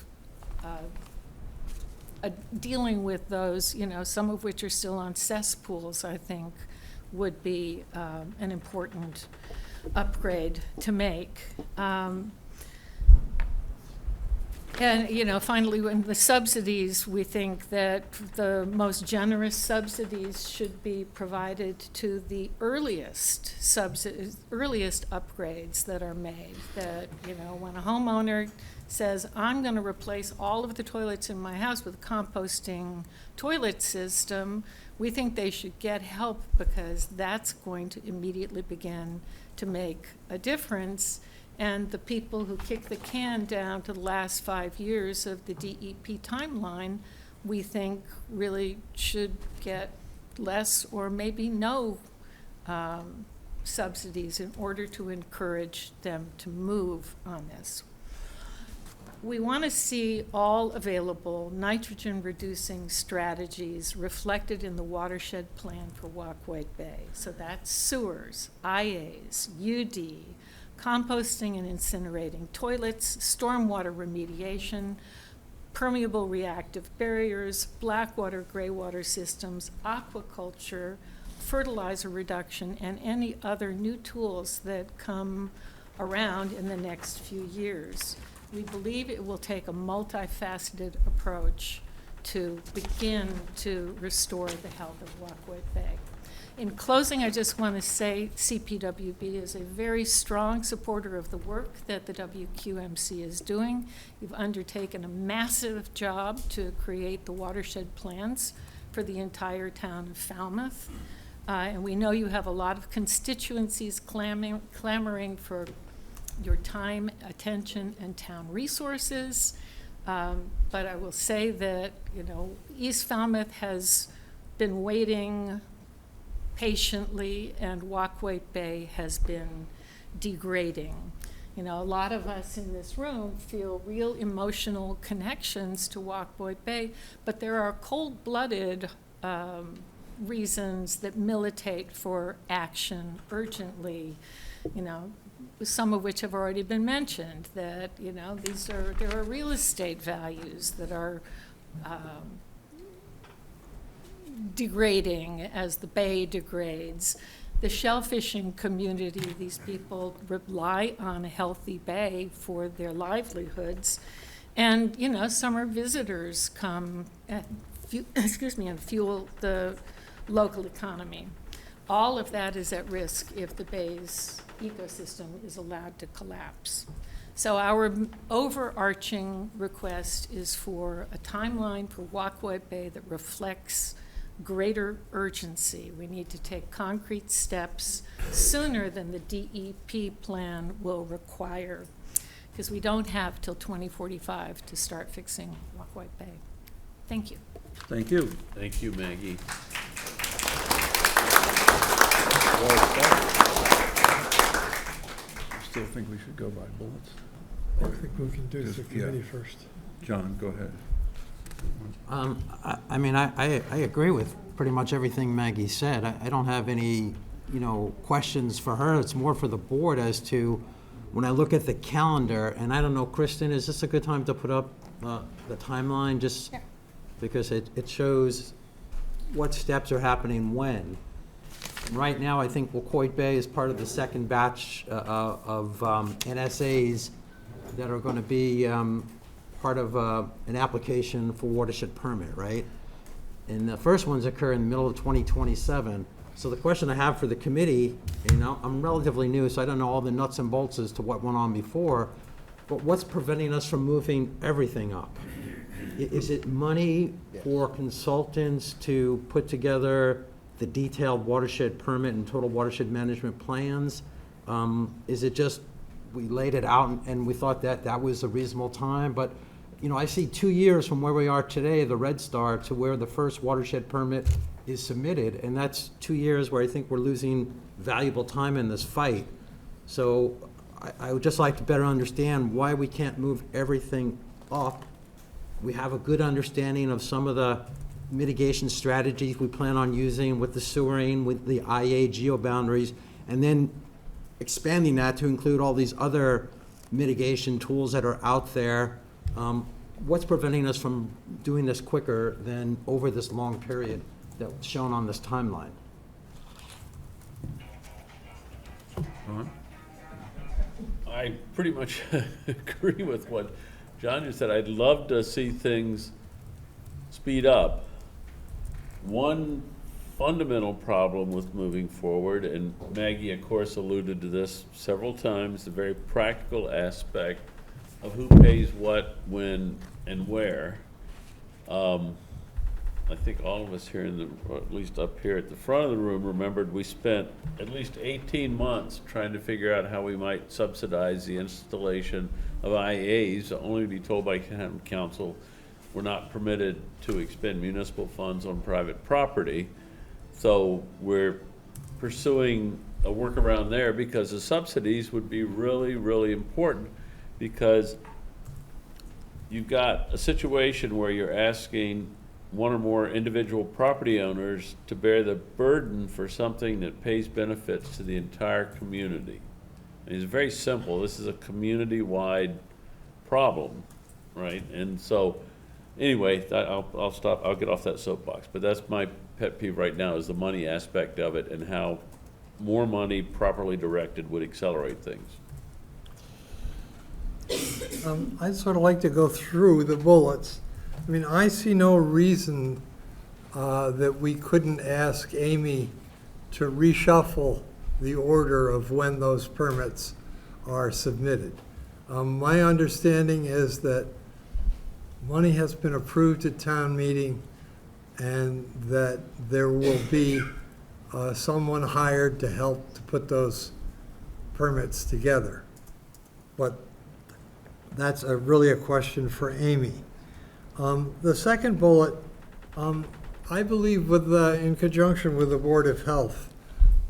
dealing with those, you know, some of which are still on cesspools, I think, would be an important upgrade to make. And, you know, finally, when the subsidies, we think that the most generous subsidies should be provided to the earliest upgrades that are made. That, you know, when a homeowner says, I'm going to replace all of the toilets in my house with a composting toilet system, we think they should get help because that's going to immediately begin to make a difference. And the people who kick the can down to the last 5 years of the DEP timeline, we think really should get less or maybe no subsidies in order to encourage them to move on this. We want to see all available nitrogen-reducing strategies reflected in the watershed plan for Wacoit Bay. So that's sewers, IAs, UD, composting and incinerating toilets, stormwater remediation, permeable reactive barriers, black water, gray water systems, aquaculture, fertilizer reduction, and any other new tools that come around in the next few years. We believe it will take a multifaceted approach to begin to restore the health of Wacoit Bay. In closing, I just want to say CPWB is a very strong supporter of the work that the WQMC is doing. You've undertaken a massive job to create the watershed plans for the entire town of Falmouth. And we know you have a lot of constituencies clamoring for your time, attention, and town resources. But I will say that, you know, East Falmouth has been waiting patiently, and Wacoit Bay has been degrading. You know, a lot of us in this room feel real emotional connections to Wacoit Bay, but there are cold-blooded reasons that militate for action urgently, you know, some of which have already been mentioned, that, you know, there are real estate values that are degrading as the bay degrades. The shellfishing community, these people rely on a healthy bay for their livelihoods. And, you know, summer visitors come and fuel the local economy. All of that is at risk if the bay's ecosystem is allowed to collapse. So our overarching request is for a timeline for Wacoit Bay that reflects greater urgency. We need to take concrete steps sooner than the DEP plan will require, because we don't have till 2045 to start fixing Wacoit Bay. Thank you. Thank you. Thank you, Maggie. Still think we should go by bullets? I think we can do the Yeah. committee first. John, go ahead. I mean, I agree with pretty much everything Maggie said. I don't have any, you know, questions for her. It's more for the board as to, when I look at the calendar, and I don't know, Kristen, is this a good time to put up the timeline? Just because it shows what steps are happening when. Right now, I think Wacoit Bay is part of the second batch of NSAs that are going to be part of an application for watershed permit, right? And the first ones occur in the middle of 2027. So the question I have for the committee, you know, I'm relatively new, so I don't know all the nuts and bolts as to what went on before, but what's preventing us from moving everything up? Is it money for consultants to put together the detailed watershed permit and total watershed management plans? Is it just, we laid it out and we thought that that was a reasonable time? But, you know, I see 2 years from where we are today, the red star, to where the first watershed permit is submitted, and that's 2 years where I think we're losing valuable time in this fight. So I would just like to better understand why we can't move everything up. We have a good understanding of some of the mitigation strategies we plan on using with the sewering, with the IA geoboundaries, and then expanding that to include all these other mitigation tools that are out there. What's preventing us from doing this quicker than over this long period that's shown on this timeline? Ron? I pretty much agree with what John just said. I'd love to see things speed up. One fundamental problem with moving forward, and Maggie, of course, alluded to this several times, the very practical aspect of who pays what, when, and where. I think all of us here in the, or at least up here at the front of the room, remembered we spent at least 18 months trying to figure out how we might subsidize the installation of IAs, only to be told by town council we're not permitted to expend municipal funds on private property. So we're pursuing a workaround there because the subsidies would be really, really important, because you've got a situation where you're asking one or more individual property owners to bear the burden for something that pays benefits to the entire community. And it's very simple. This is a community-wide problem, right? And so, anyway, I'll stop. I'll get off that soapbox. But that's my pet peeve right now, is the money aspect of it and how more money properly directed would accelerate things. I'd sort of like to go through the bullets. I mean, I see no reason that we couldn't ask Amy to reshuffle the order of when those permits are submitted. My understanding is that money has been approved at town meeting and that there will be someone hired to help to put those permits together. But that's really a question for Amy. The second bullet, I believe in conjunction with the Board of Health,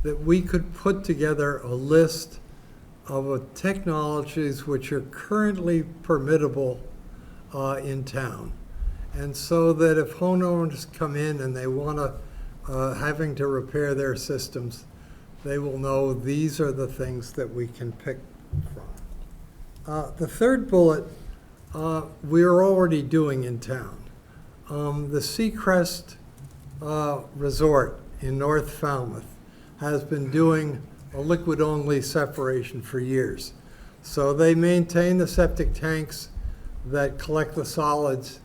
that we could put together a list of technologies which are currently permittable in town. And so that if homeowners come in and they want to, having to repair their systems, they will know these are the things that we can pick from. The third bullet, we're already doing in town. The Seacrest Resort in North Falmouth has been doing a liquid-only separation for years. So they maintain the septic tanks that collect the solids.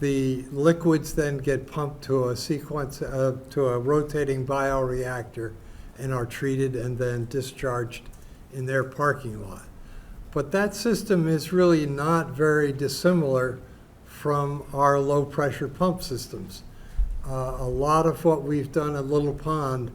The liquids then get pumped to a rotating bioreactor and are treated and then discharged in their parking lot. But that system is really not very dissimilar from our low-pressure pump systems. A lot of what we've done at Little Pond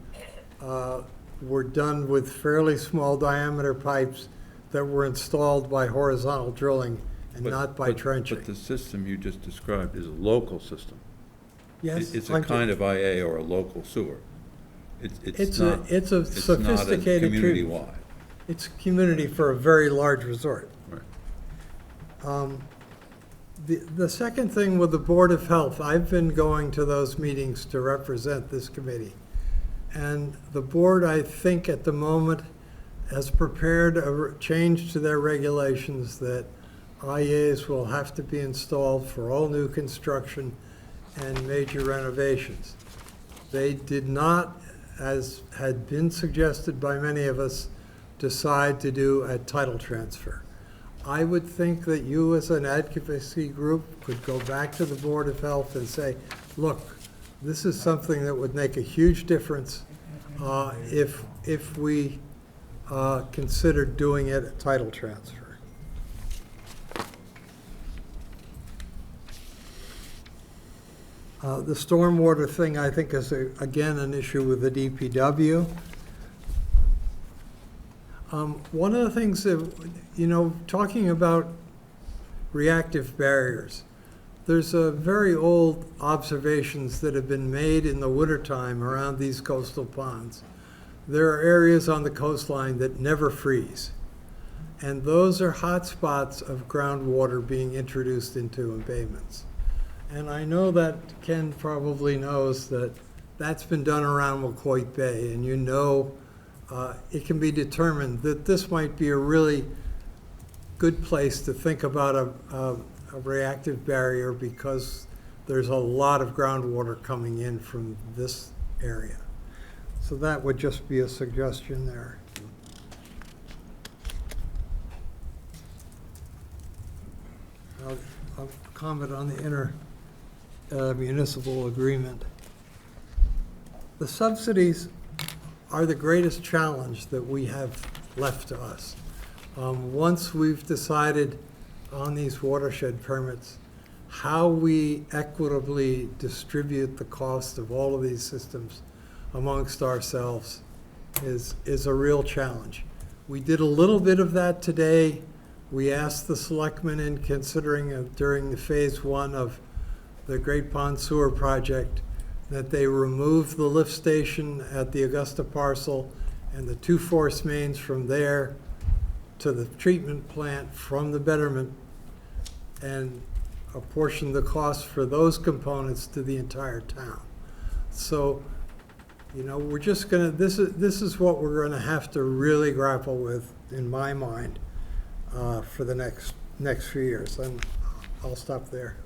were done with fairly small diameter pipes that were installed by horizontal drilling and not by trenching. But the system you just described is a local system. Yes, It's a kind of IA or a local sewer. It's a sophisticated treatment. Community-wide. It's community for a very large resort. Right. The second thing with the Board of Health, I've been going to those meetings to represent this committee. And the board, I think, at the moment, has prepared a change to their regulations that IAs will have to be installed for all new construction and major renovations. They did not, as had been suggested by many of us, decide to do a title transfer. I would think that you as an advocacy group could go back to the Board of Health and say, look, this is something that would make a huge difference if we considered doing it a title transfer. The stormwater thing, I think, is, again, an issue with the DPW. One of the things that, talking about reactive barriers, there's a very old observations that have been made in the wintertime around these coastal ponds. There are areas on the coastline that never freeze. And those are hot spots of groundwater being introduced into embayments. And I know that Ken probably knows that that's been done around McCoy Bay, and it can be determined that this might be a really good place to think about a reactive barrier, because there's a lot of groundwater coming in from this area. So that would just be a suggestion there. I'll comment on the municipal agreement. The subsidies are the greatest challenge that we have left to us. Once we've decided on these watershed permits, how we equitably distribute the cost of all of these systems amongst ourselves is a real challenge. We did a little bit of that today. We asked the selectmen, in considering during the phase 1 of the Great Pond Sewer Project, that they remove the lift station at the Augusta parcel and the 2 force mains from there to the treatment plant from the betterment, and apportion the cost for those components to the entire town. So, we're just gonna, this is what we're gonna have to really grapple with, in my mind, for the next few years. And I'll stop there.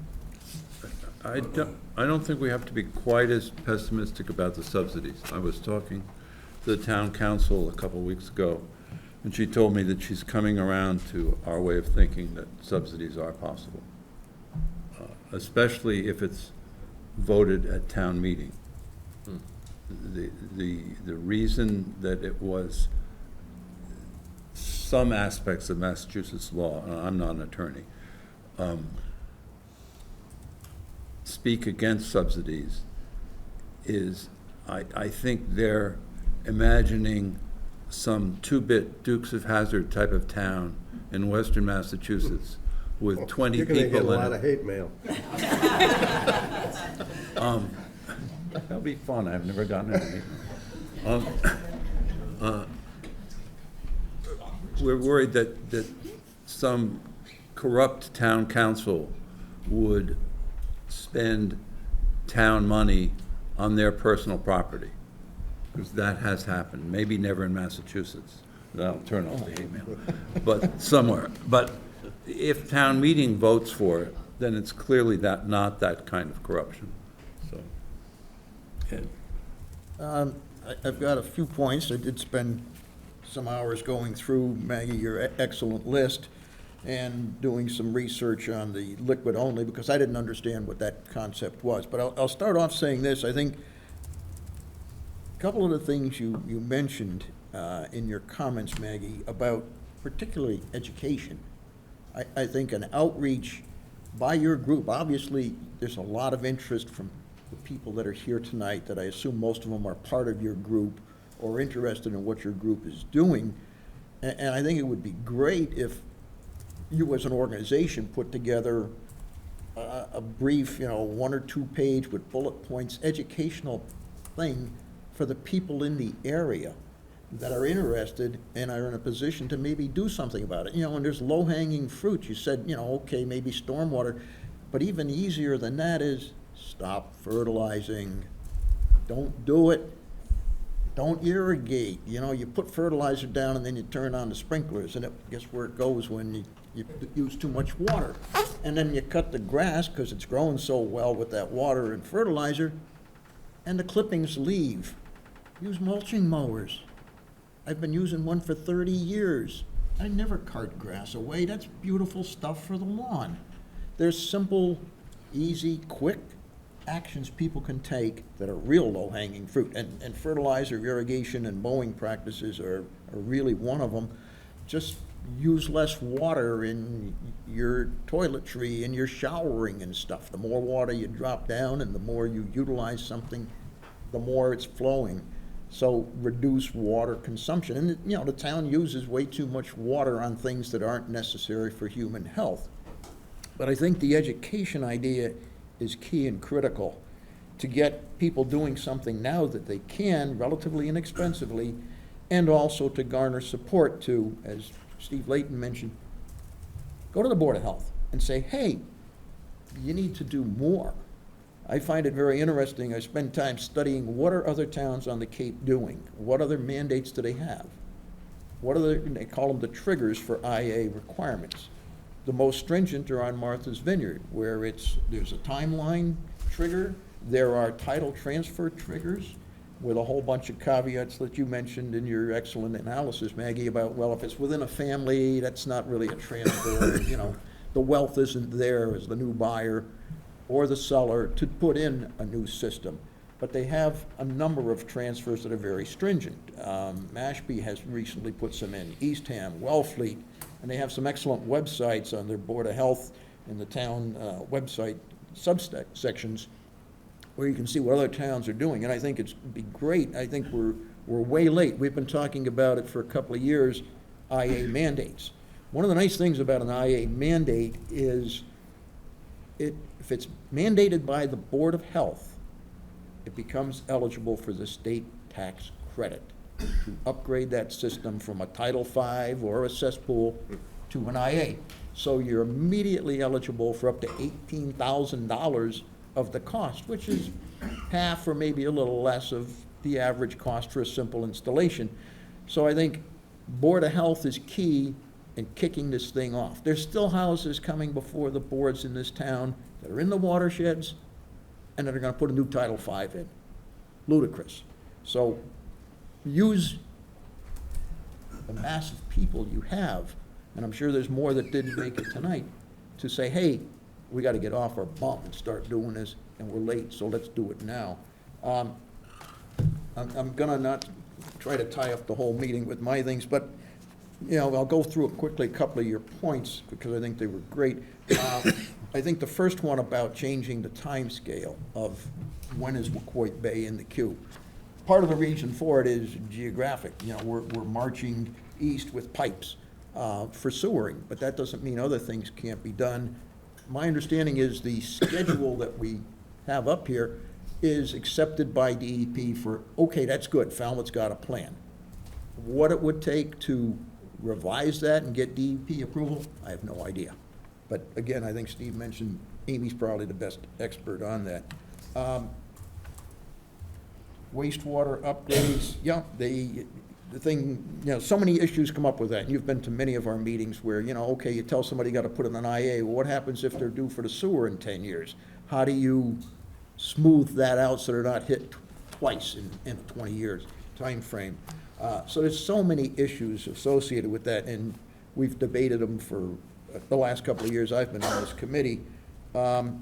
I don't think we have to be quite as pessimistic about the subsidies. I was talking to the town council a couple of weeks ago, and she told me that she's coming around to our way of thinking that subsidies are possible, especially if it's voted at town meeting. The reason that it was some aspects of Massachusetts law, and I'm not an attorney, speak against subsidies is, I think they're imagining some two-bit Dukes of Hazzard type of town in western Massachusetts with 20 people in it. You're gonna get a lot of hate mail. That'll be fun. I've never gotten any. We're worried that some corrupt town council would spend town money on their personal property, because that has happened. Maybe never in Massachusetts. That'll turn off the hate mail, but somewhere. But if town meeting votes for it, then it's clearly not that kind of corruption. So, Ed. I've got a few points. I did spend some hours going through, Maggie, your excellent list, and doing some research on the liquid only, because I didn't understand what that concept was. But I'll start off saying this. I think a couple of the things you mentioned in your comments, Maggie, about particularly education. I think an outreach by your group, obviously there's a lot of interest from the people that are here tonight, that I assume most of them are part of your group or interested in what your group is doing. And I think it would be great if you as an organization put together a brief, 1 or 2 page with bullet points, educational thing for the people in the area that are interested and are in a position to maybe do something about it. And there's low-hanging fruit. You said, okay, maybe stormwater, but even easier than that is stop fertilizing. Don't do it. Don't irrigate. You put fertilizer down and then you turn on the sprinklers, and guess where it goes when you use too much water. And then you cut the grass because it's growing so well with that water and fertilizer, and the clippings leave. Use mulching mowers. I've been using one for 30 years. I never cart grass away. That's beautiful stuff for the lawn. There's simple, easy, quick actions people can take that are real low-hanging fruit. And fertilizer, irrigation, and mowing practices are really one of them. Just use less water in your toiletry and your showering and stuff. The more water you drop down and the more you utilize something, the more it's flowing. So reduce water consumption. And, the town uses way too much water on things that aren't necessary for human health. But I think the education idea is key and critical to get people doing something now that they can relatively inexpensively, and also to garner support to, as Steve Layton mentioned, go to the Board of Health and say, hey, you need to do more. I find it very interesting. I spend time studying what are other towns on the Cape doing? What other mandates do they have? What are they call them the triggers for IA requirements. The most stringent are on Martha's Vineyard, where there's a timeline trigger, there are title transfer triggers, with a whole bunch of caveats that you mentioned in your excellent analysis, Maggie, about, well, if it's within a family, that's not really a transfer, the wealth isn't there as the new buyer or the seller to put in a new system. But they have a number of transfers that are very stringent. Mashpee has recently put some in, Eastham, Wellfleet, and they have some excellent websites on their Board of Health and the town website subsections where you can see what other towns are doing. And I think it'd be great. I think we're way late. We've been talking about it for a couple of years, IA mandates. One of the nice things about an IA mandate is if it's mandated by the Board of Health, it becomes eligible for the state tax credit to upgrade that system from a Title V or a cesspool to an IA. So you're immediately eligible for up to $18,000 of the cost, which is half or maybe a little less of the average cost for a simple installation. So I think Board of Health is key in kicking this thing off. There's still houses coming before the boards in this town that are in the watersheds and that are gonna put a new Title V in. Ludicrous. So use the mass of people you have, and I'm sure there's more that didn't make it tonight, to say, hey, we gotta get off our bum and start doing this, and we're late, so let's do it now. I'm gonna not try to tie up the whole meeting with my things, but, I'll go through it quickly, a couple of your points, because I think they were great. I think the first one about changing the time scale of when is Wacoit Bay in the queue. Part of the reason for it is geographic. We're marching east with pipes for sewering, but that doesn't mean other things can't be done. My understanding is the schedule that we have up here is accepted by DEP for, okay, that's good, Falmouth's got a plan. What it would take to revise that and get DEP approval, I have no idea. But again, I think Steve mentioned Amy's probably the best expert on that. Wastewater upgrades, the thing, so many issues come up with that. And you've been to many of our meetings where, okay, you tell somebody you got to put in an IA. Well, what happens if they're due for the sewer in 10 years? How do you smooth that out so they're not hit twice in a 20 years time frame? So there's so many issues associated with that, and we've debated them for the last couple of years I've been on this committee. The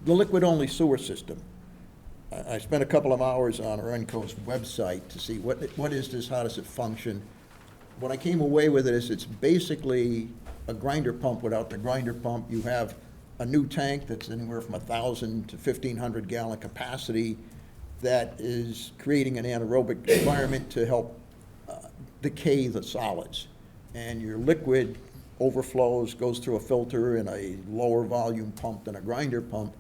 liquid-only sewer system. I spent a couple of hours on Renco's website to see what is this, how does it function. What I came away with is it's basically a grinder pump without the grinder pump. You have a new tank that's anywhere from 1,000 to 1,500 gallon capacity that is creating an anaerobic environment to help decay the solids. And your liquid overflows, goes through a filter in a lower volume pump than a grinder pump,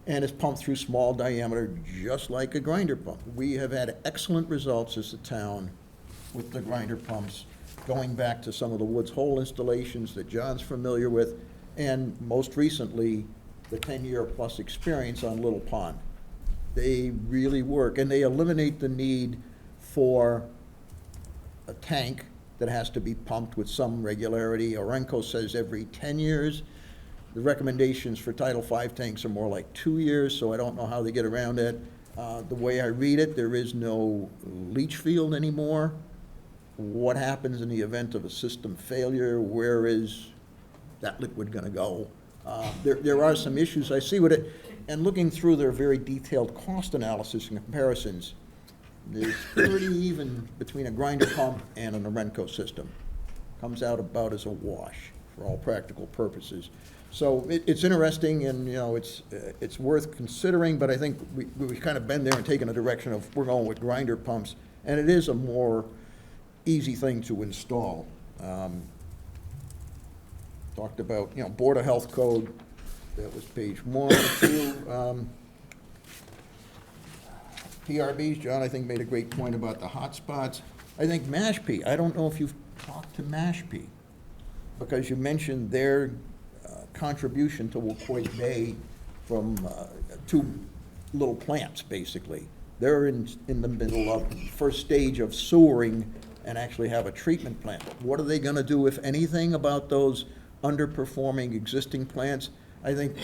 and is pumped through small diameter, just like a grinder pump. We have had excellent results as a town with the grinder pumps, going back to some of the Woods Hole installations that John's familiar with, and most recently, the 10-year plus experience on Little Pond. They really work, and they eliminate the need for a tank that has to be pumped with some regularity. Orenco says every 10 years. The recommendations for Title V tanks are more like 2 years, so I don't know how they get around it. The way I read it, there is no leach field anymore. What happens in the event of a system failure? Where is that liquid gonna go? There are some issues I see with it, and looking through their very detailed cost analysis and comparisons, it's pretty even between a grinder pump and an Orenco system. comes out about as a wash for all practical purposes. So it's interesting, and, you know, it's worth considering, but I think we've kind of been there and taken a direction of, we're going with grinder pumps, and it is a more easy thing to install. Talked about, you know, Board of Health Code, that was page 1, 2. PRBs, John, I think, made a great point about the hotspots. I think Mashpee, I don't know if you've talked to Mashpee, because you mentioned their contribution to Wacoit Bay from 2 little plants, basically. They're in the middle of first stage of sewering and actually have a treatment plant. What are they gonna do, if anything, about those underperforming existing plants? I think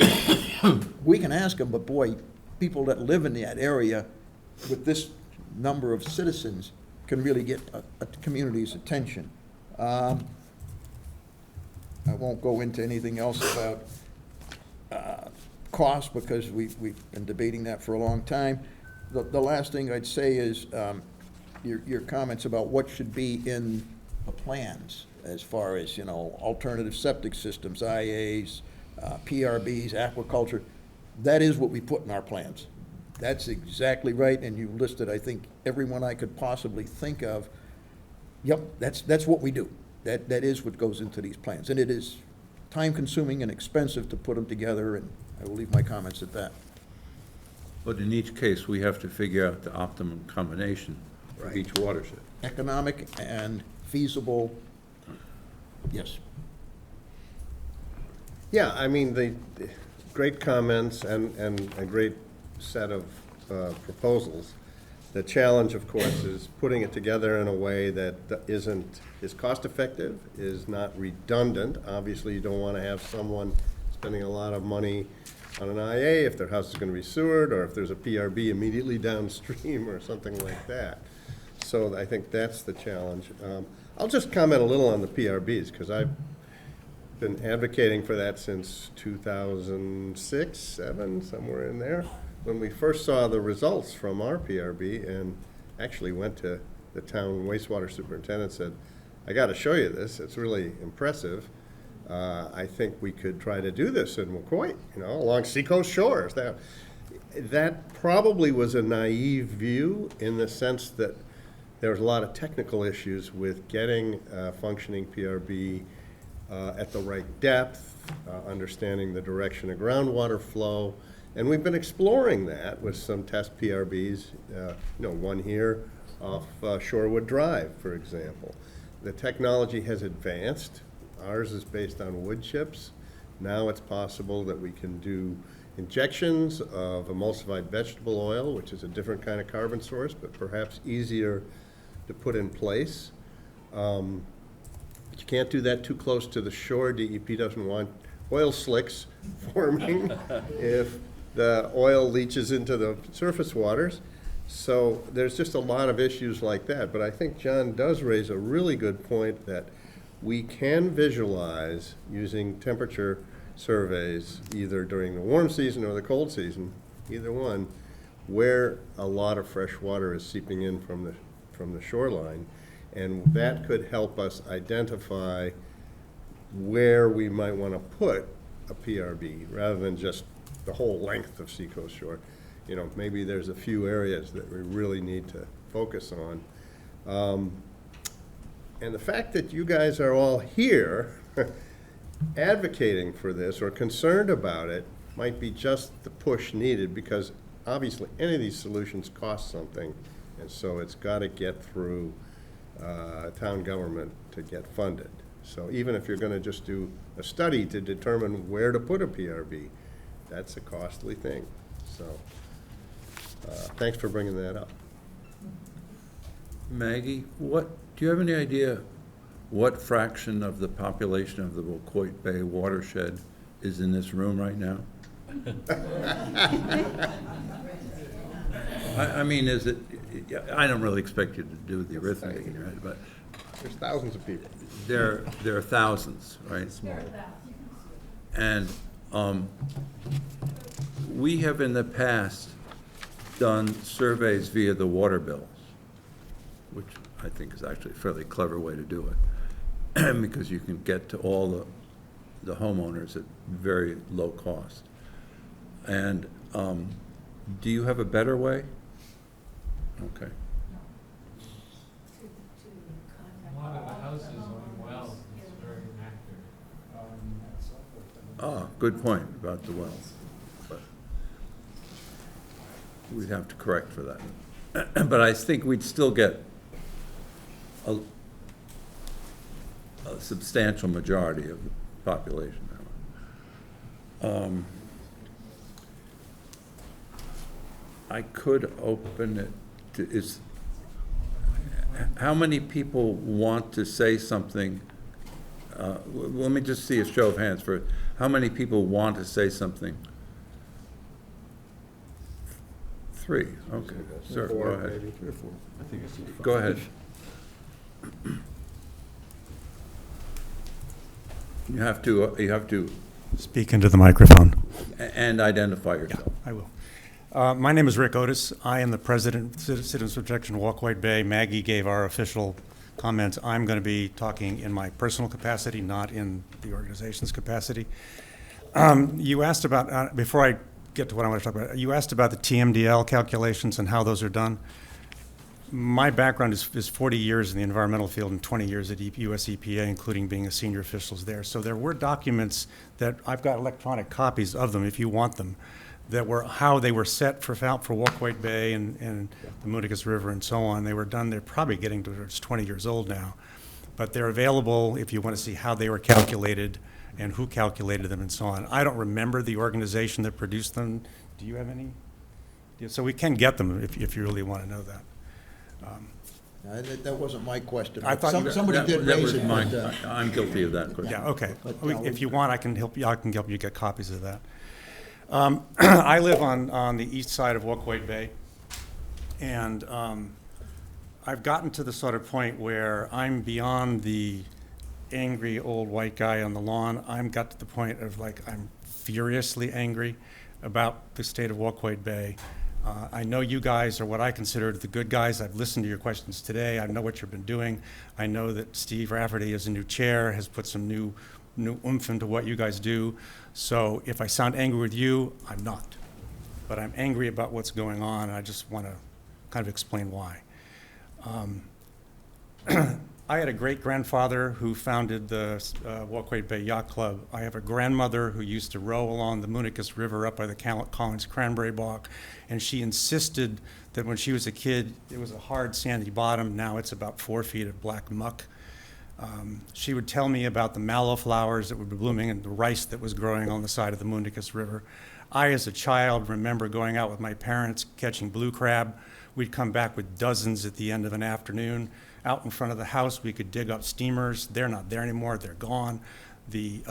we can ask them, but boy, people that live in that area with this number of citizens can really get a community's attention. I won't go into anything else about cost, because we've been debating that for a long time. The last thing I'd say is your comments about what should be in the plans as far as, you know, alternative septic systems, IAs, PRBs, aquaculture. That is what we put in our plans. That's exactly right, and you listed, I think, everyone I could possibly think of. Yep, that's what we do. That is what goes into these plans, and it is time-consuming and expensive to put them together, and I will leave my comments at that. But in each case, we have to figure out the optimum combination for Right. each watershed. Economic and feasible, yes. Yeah, I mean, the great comments and a great set of proposals. The challenge, of course, is putting it together in a way that is cost-effective, is not redundant. Obviously, you don't want to have someone spending a lot of money on an IA if their house is going to be sewered, or if there's a PRB immediately downstream or something like that. So I think that's the challenge. I'll just comment a little on the PRBs, because I've been advocating for that since 2006, 7, somewhere in there, when we first saw the results from our PRB, and actually went to the town wastewater superintendent and said, I got to show you this. It's really impressive. I think we could try to do this in Wacoit, you know, along seacoast shores. That probably was a naive view, in the sense that there was a lot of technical issues with getting a functioning PRB at the right depth, understanding the direction of groundwater flow. And we've been exploring that with some test PRBs, you know, one here off Shorewood Drive, for example. The technology has advanced. Ours is based on wood chips. Now it's possible that we can do injections of emulsified vegetable oil, which is a different kind of carbon source, but perhaps easier to put in place. But you can't do that too close to the shore. DEP doesn't want oil slicks forming if the oil leaches into the surface waters. So there's just a lot of issues like that. But I think John does raise a really good point, that we can visualize, using temperature surveys, either during the warm season or the cold season, either one, where a lot of fresh water is seeping in from the shoreline. And that could help us identify where we might want to put a PRB, rather than just the whole length of seacoast shore. You know, maybe there's a few areas that we really need to focus on. And the fact that you guys are all here advocating for this or concerned about it might be just the push needed, because obviously any of these solutions cost something, and so it's got to get through town government to get funded. So even if you're going to just do a study to determine where to put a PRB, that's a costly thing. So thanks for bringing that up. Maggie, do you have any idea what fraction of the population of the Wacoit Bay watershed is in this room right now? I mean, is it, I don't really expect you to do the arithmetic, right, but There's thousands of people. there are thousands, right? And we have in the past done surveys via the water bills, which I think is actually a fairly clever way to do it. because you can get to all the homeowners at very low cost. And do you have a better way? Okay. A lot of the houses on wells is very inaccurate. Ah, good point about the wells. But we'd have to correct for that. But I think we'd still get a substantial majority of the population that way. I could open it to, how many people want to say something? Let me just see a show of hands first. How many people want to say something? 3, okay. Sir, go 4, ahead. maybe. 3 or 4. I think it's 5. Go ahead. You have to, Speak into the microphone. and identify yourself. I will. My name is Rick Otis. I am the president of Citizens Protection Walkway Bay. Maggie gave our official comments. I'm going to be talking in my personal capacity, not in the organization's capacity. You asked about, before I get to what I want to talk about, you asked about the TMDL calculations and how those are done. My background is 40 years in the environmental field and 20 years at US EPA, including being a senior official there. So there were documents that I've got electronic copies of them if you want them, that were how they were set for Walkway Bay and the Moonicus River and so on. They were done, they're probably getting to, it's 20 years old now. But they're available if you want to see how they were calculated and who calculated them and so on. I don't remember the organization that produced them. Do you have any? Yeah, so we can get them if you really want to know that. That wasn't my question. I thought you- Somebody did That raise was it, mine. but, I'm guilty of that question. Yeah, okay. But, If you want, I can help you get copies of that. I live on the east side of Walkway Bay, and I've gotten to the sort of point where I'm beyond the angry old white guy on the lawn. I'm got to the point of, like, I'm furiously angry about the state of Walkway Bay. I know you guys are what I consider the good guys. I've listened to your questions today. I know what you've been doing. I know that Steve Rafferty, as a new chair, has put some new oomph into what you guys do. So if I sound angry with you, I'm not. But I'm angry about what's going on, and I just want to kind of explain why. I had a great-grandfather who founded the Walkway Bay Yacht Club. I have a grandmother who used to row along the Moonicus River up by the Collins Cranberry Bog, and she insisted that when she was a kid, it was a hard sandy bottom. Now it's about 4 feet of black muck. She would tell me about the mallow flowers that would be blooming and the rice that was growing on the side of the Moonicus River. I, as a child, remember going out with my parents, catching blue crab. We'd come back with dozens at the end of an afternoon. Out in front of the house, we could dig up steamers. They're not there anymore, they're gone. The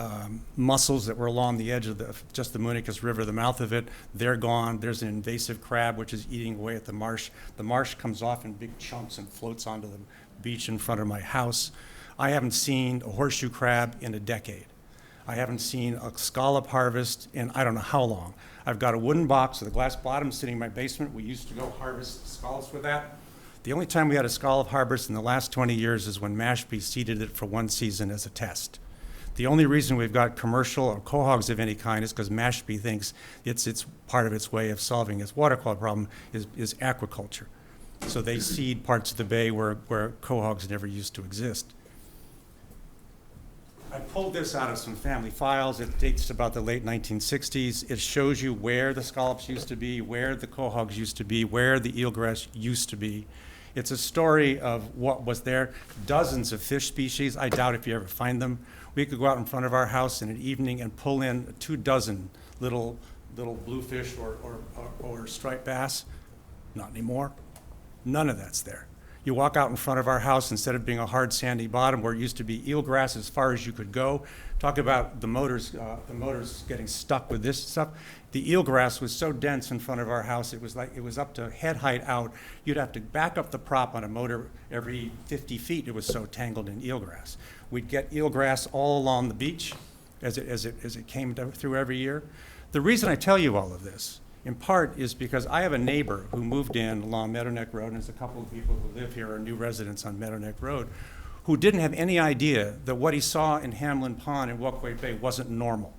mussels that were along the edge of just the Moonicus River, the mouth of it, they're gone. There's an invasive crab which is eating away at the marsh. The marsh comes off in big chunks and floats onto the beach in front of my house. I haven't seen a horseshoe crab in a decade. I haven't seen a scallop harvest in I don't know how long. I've got a wooden box with a glass bottom sitting in my basement. We used to go harvest scallops with that. The only time we had a scallop harvest in the last 20 years is when Mashpee seeded it for one season as a test. The only reason we've got commercial or quahogs of any kind is because Mashpee thinks it's part of its way of solving its water quality problem is aquaculture. So they seed parts of the bay where quahogs never used to exist. I pulled this out of some family files. It dates to about the late 1960s. It shows you where the scallops used to be, where the quahogs used to be, where the eelgrass used to be. It's a story of what was there. Dozens of fish species. I doubt if you ever find them. We could go out in front of our house in an evening and pull in 24 little bluefish or striped bass. Not anymore. None of that's there. You walk out in front of our house, instead of being a hard sandy bottom where it used to be eelgrass as far as you could go. Talk about the motors getting stuck with this stuff. The eelgrass was so dense in front of our house, it was up to head height out. You'd have to back up the prop on a motor every 50 feet. It was so tangled in eelgrass. We'd get eelgrass all along the beach as it came through every year. The reason I tell you all of this, in part, is because I have a neighbor who moved in along Meadowneck Road, and there's a couple of people who live here are new residents on Meadowneck Road, who didn't have any idea that what he saw in Hamlin Pond and Walkway Bay wasn't normal.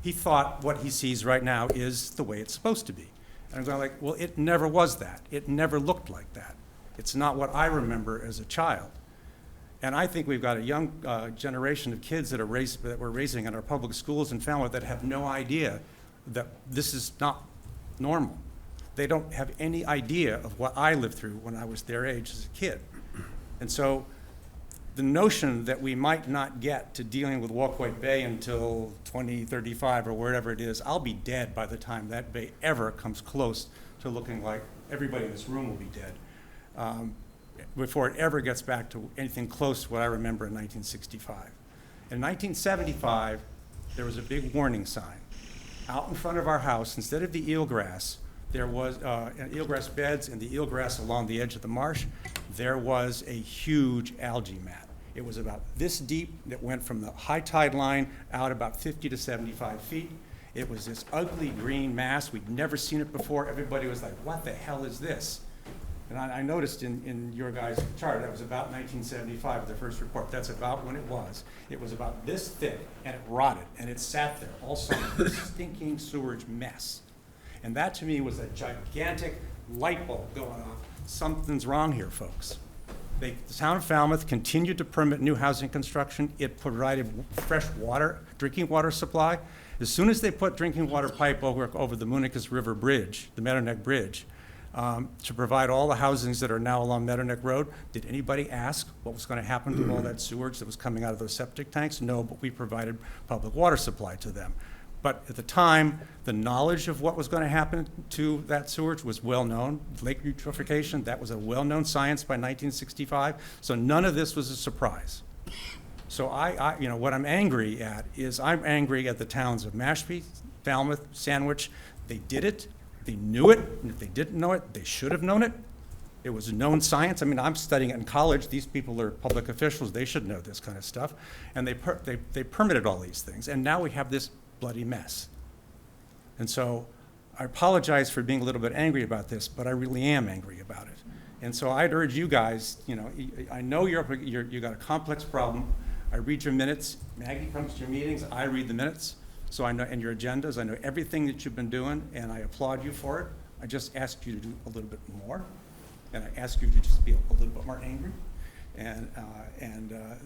He thought what he sees right now is the way it's supposed to be. And I'm going like, well, it never was that. It never looked like that. It's not what I remember as a child. And I think we've got a young generation of kids that we're raising in our public schools in Falmouth that have no idea that this is not normal. They don't have any idea of what I lived through when I was their age as a kid. And so the notion that we might not get to dealing with Walkway Bay until 2035 or wherever it is, I'll be dead by the time that bay ever comes close to looking like everybody in this room will be dead, before it ever gets back to anything close to what I remember in 1965. In 1975, there was a big warning sign. Out in front of our house, instead of the eelgrass, there was eelgrass beds and the eelgrass along the edge of the marsh, there was a huge algae mat. It was about this deep, that went from the high tide line out about 50 to 75 feet. It was this ugly green mass. We'd never seen it before. Everybody was like, what the hell is this? And I noticed in your guys' chart, that was about 1975, the first report. That's about when it was. It was about this thick, and it rotted, and it sat there all summer, this stinking sewage mess. And that to me was a gigantic light bulb going off. Something's wrong here, folks. The town of Falmouth continued to permit new housing construction. It provided fresh water, drinking water supply. As soon as they put drinking water pipe over the Municus River Bridge, the Meadowneck Bridge, to provide all the housings that are now along Meadowneck Road, did anybody ask what was going to happen to all that sewage that was coming out of those septic tanks? No, but we provided public water supply to them. But at the time, the knowledge of what was going to happen to that sewage was well known. Lake eutrophication, that was a well-known science by 1965. So none of this was a surprise. So what I'm angry at is I'm angry at the towns of Mashpee, Falmouth, Sandwich. They did it. They knew it. And if they didn't know it, they should have known it. It was known science. I mean, I'm studying it in college. These people are public officials. They should know this kind of stuff. And they permitted all these things. And now we have this bloody mess. And so I apologize for being a little bit angry about this, but I really am angry about it. And so I'd urge you guys, I know you got a complex problem. I read your minutes. Maggie comes to your meetings. I read the minutes. So I know, and your agendas. I know everything that you've been doing, and I applaud you for it. I just ask you to do a little bit more, and I ask you to just be a little bit more angry. And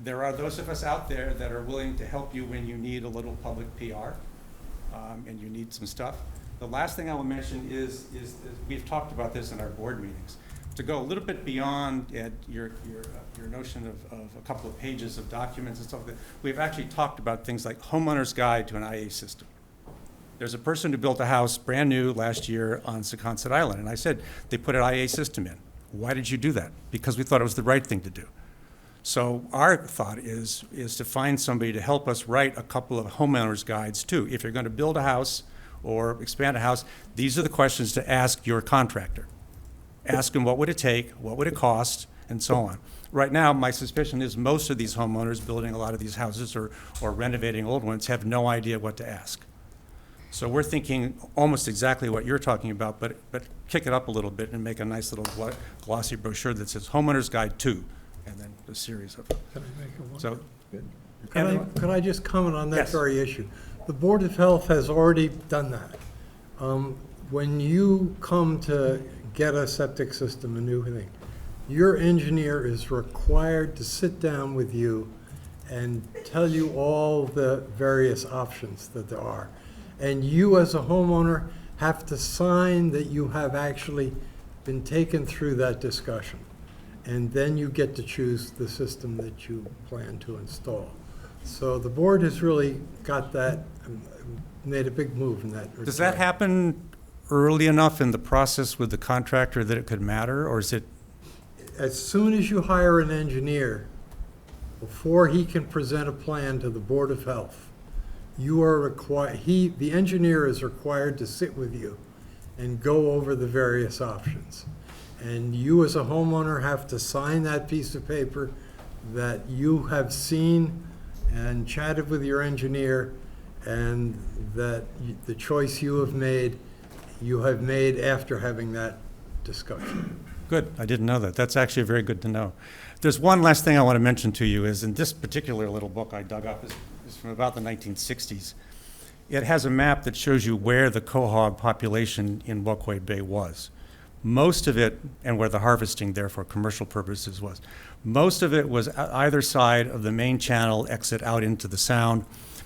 there are those of us out there that are willing to help you when you need a little public PR, and you need some stuff. The last thing I will mention is we've talked about this in our board meetings. To go a little bit beyond your notion of a couple of pages of documents and stuff, we've actually talked about things like homeowner's guide to an IA system. There's a person who built a house brand new last year on Secaucet Island, and I said they put an IA system in. Why did you do that? Because we thought it was the right thing to do. So our thought is to find somebody to help us write a couple of homeowners guides too. If you're going to build a house or expand a house, these are the questions to ask your contractor. Ask them what would it take, what would it cost, and so on. Right now, my suspicion is most of these homeowners building a lot of these houses or renovating old ones have no idea what to ask. So we're thinking almost exactly what you're talking about, but kick it up a little bit and make a nice little glossy brochure that says Homeowner's Guide 2, and then a series of. Can I make it one? So, Could I just comment on that Yes. very issue? The Board of Health has already done that. When you come to get a septic system, a new thing, your engineer is required to sit down with you and tell you all the various options that there are. And you, as a homeowner, have to sign that you have actually been taken through that discussion. And then you get to choose the system that you plan to install. So the board has really got that, made a big move in that regard. does that happen early enough in the process with the contractor that it could matter, or is it? As soon as you hire an engineer, before he can present a plan to the Board of Health, you are required, the engineer is required to sit with you and go over the various options. And you as a homeowner have to sign that piece of paper that you have seen and chatted with your engineer, and that the choice you have made after having that discussion. Good, I didn't know that. That's actually very good to know. There's one last thing I want to mention to you is in this particular little book I dug up is from about the 1960s. It has a map that shows you where the quahog population in Wacoit Bay was. Most of it, and where the harvesting there for commercial purposes was, most of it was either side of the main channel exit out into the Sound.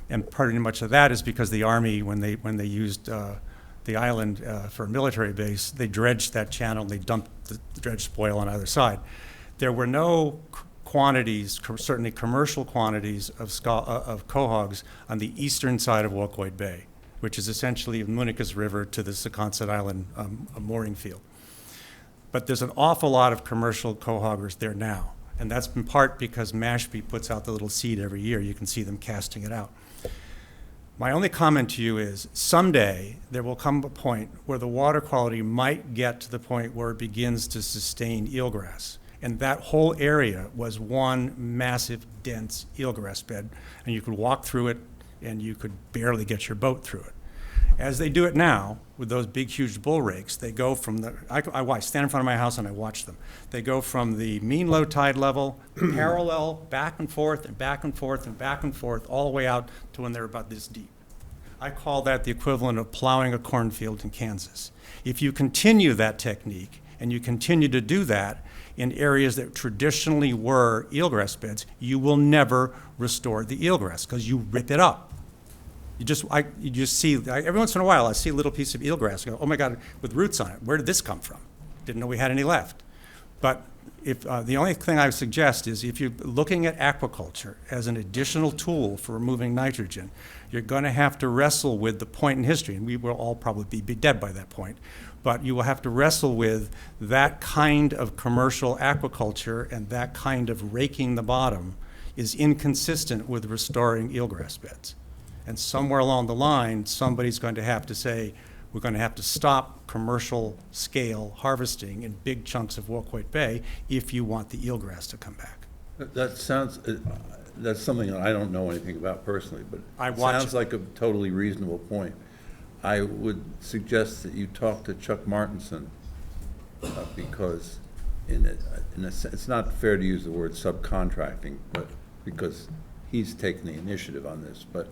And pretty much of that is because the Army, when they used the island for a military base, they dredged that channel and they dumped the dredged spoil on either side. There were no quantities, certainly commercial quantities of quahogs on the eastern side of Wacoit Bay, which is essentially Moonacus River to the Secaucet Island mooring field. But there's an awful lot of commercial quahoggers there now. And that's in part because Mashpee puts out the little seed every year. You can see them casting it out. My only comment to you is someday there will come a point where the water quality might get to the point where it begins to sustain eelgrass. And that whole area was one massive, dense eelgrass bed. And you could walk through it and you could barely get your boat through it. As they do it now, with those big, huge bull rakes, they go from the, I stand in front of my house and I watch them. They go from the mean low tide level, parallel, back and forth, and back and forth, and back and forth, all the way out to when they're about this deep. I call that the equivalent of plowing a cornfield in Kansas. If you continue that technique, and you continue to do that in areas that traditionally were eelgrass beds, you will never restore the eelgrass, because you rip it up. You just see, every once in a while, I see a little piece of eelgrass, and go, oh my God, with roots on it. Where did this come from? Didn't know we had any left. But if the only thing I would suggest is if you're looking at aquaculture as an additional tool for removing nitrogen, you're going to have to wrestle with the point in history, and we will all probably be dead by that point, but you will have to wrestle with that kind of commercial aquaculture, and that kind of raking the bottom is inconsistent with restoring eelgrass beds. And somewhere along the line, somebody's going to have to say, we're going to have to stop commercial scale harvesting in big chunks of Wacoit Bay if you want the eelgrass to come back. That sounds, that's something that I don't know anything about personally, but it sounds like a totally reasonable point. I would suggest that you talk to Chuck Martinson, because it's not fair to use the word subcontracting, but because he's taken the initiative on this, but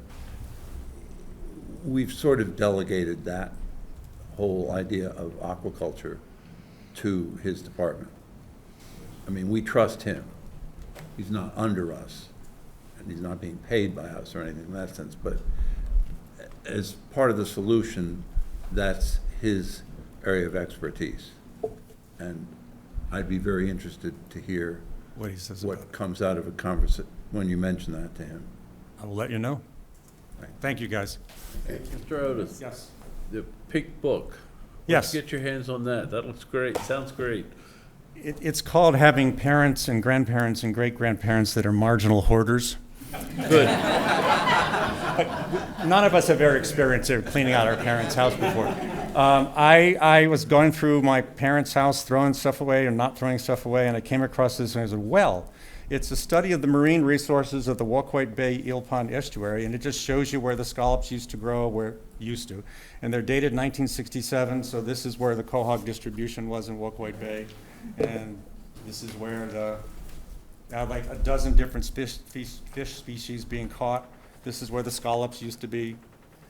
we've sort of delegated that whole idea of aquaculture to his department. I mean, we trust him. He's not under us, and he's not being paid by us or anything in that sense, but as part of the solution, that's his area of expertise. And I'd be very interested to hear What he says what about it. comes out of a conversation when you mention that to him. I will let you know. Thank you, guys. Mr. Otis? Yes. The pink book. Yes. Let's get your hands on that. That looks great. Sounds great. It's called having parents and grandparents and great-grandparents that are marginal hoarders. Good. None of us have ever experienced cleaning out our parents' house before. I was going through my parents' house, throwing stuff away and not throwing stuff away, and I came across this and I said, well, it's a study of the marine resources of the Wacoit Bay Eel Pond estuary, and it just shows you where the scallops used to grow, and they're dated 1967, so this is where the quahog distribution was in Wacoit Bay, and this is where like a dozen different fish species being caught. This is where the scallops used to be,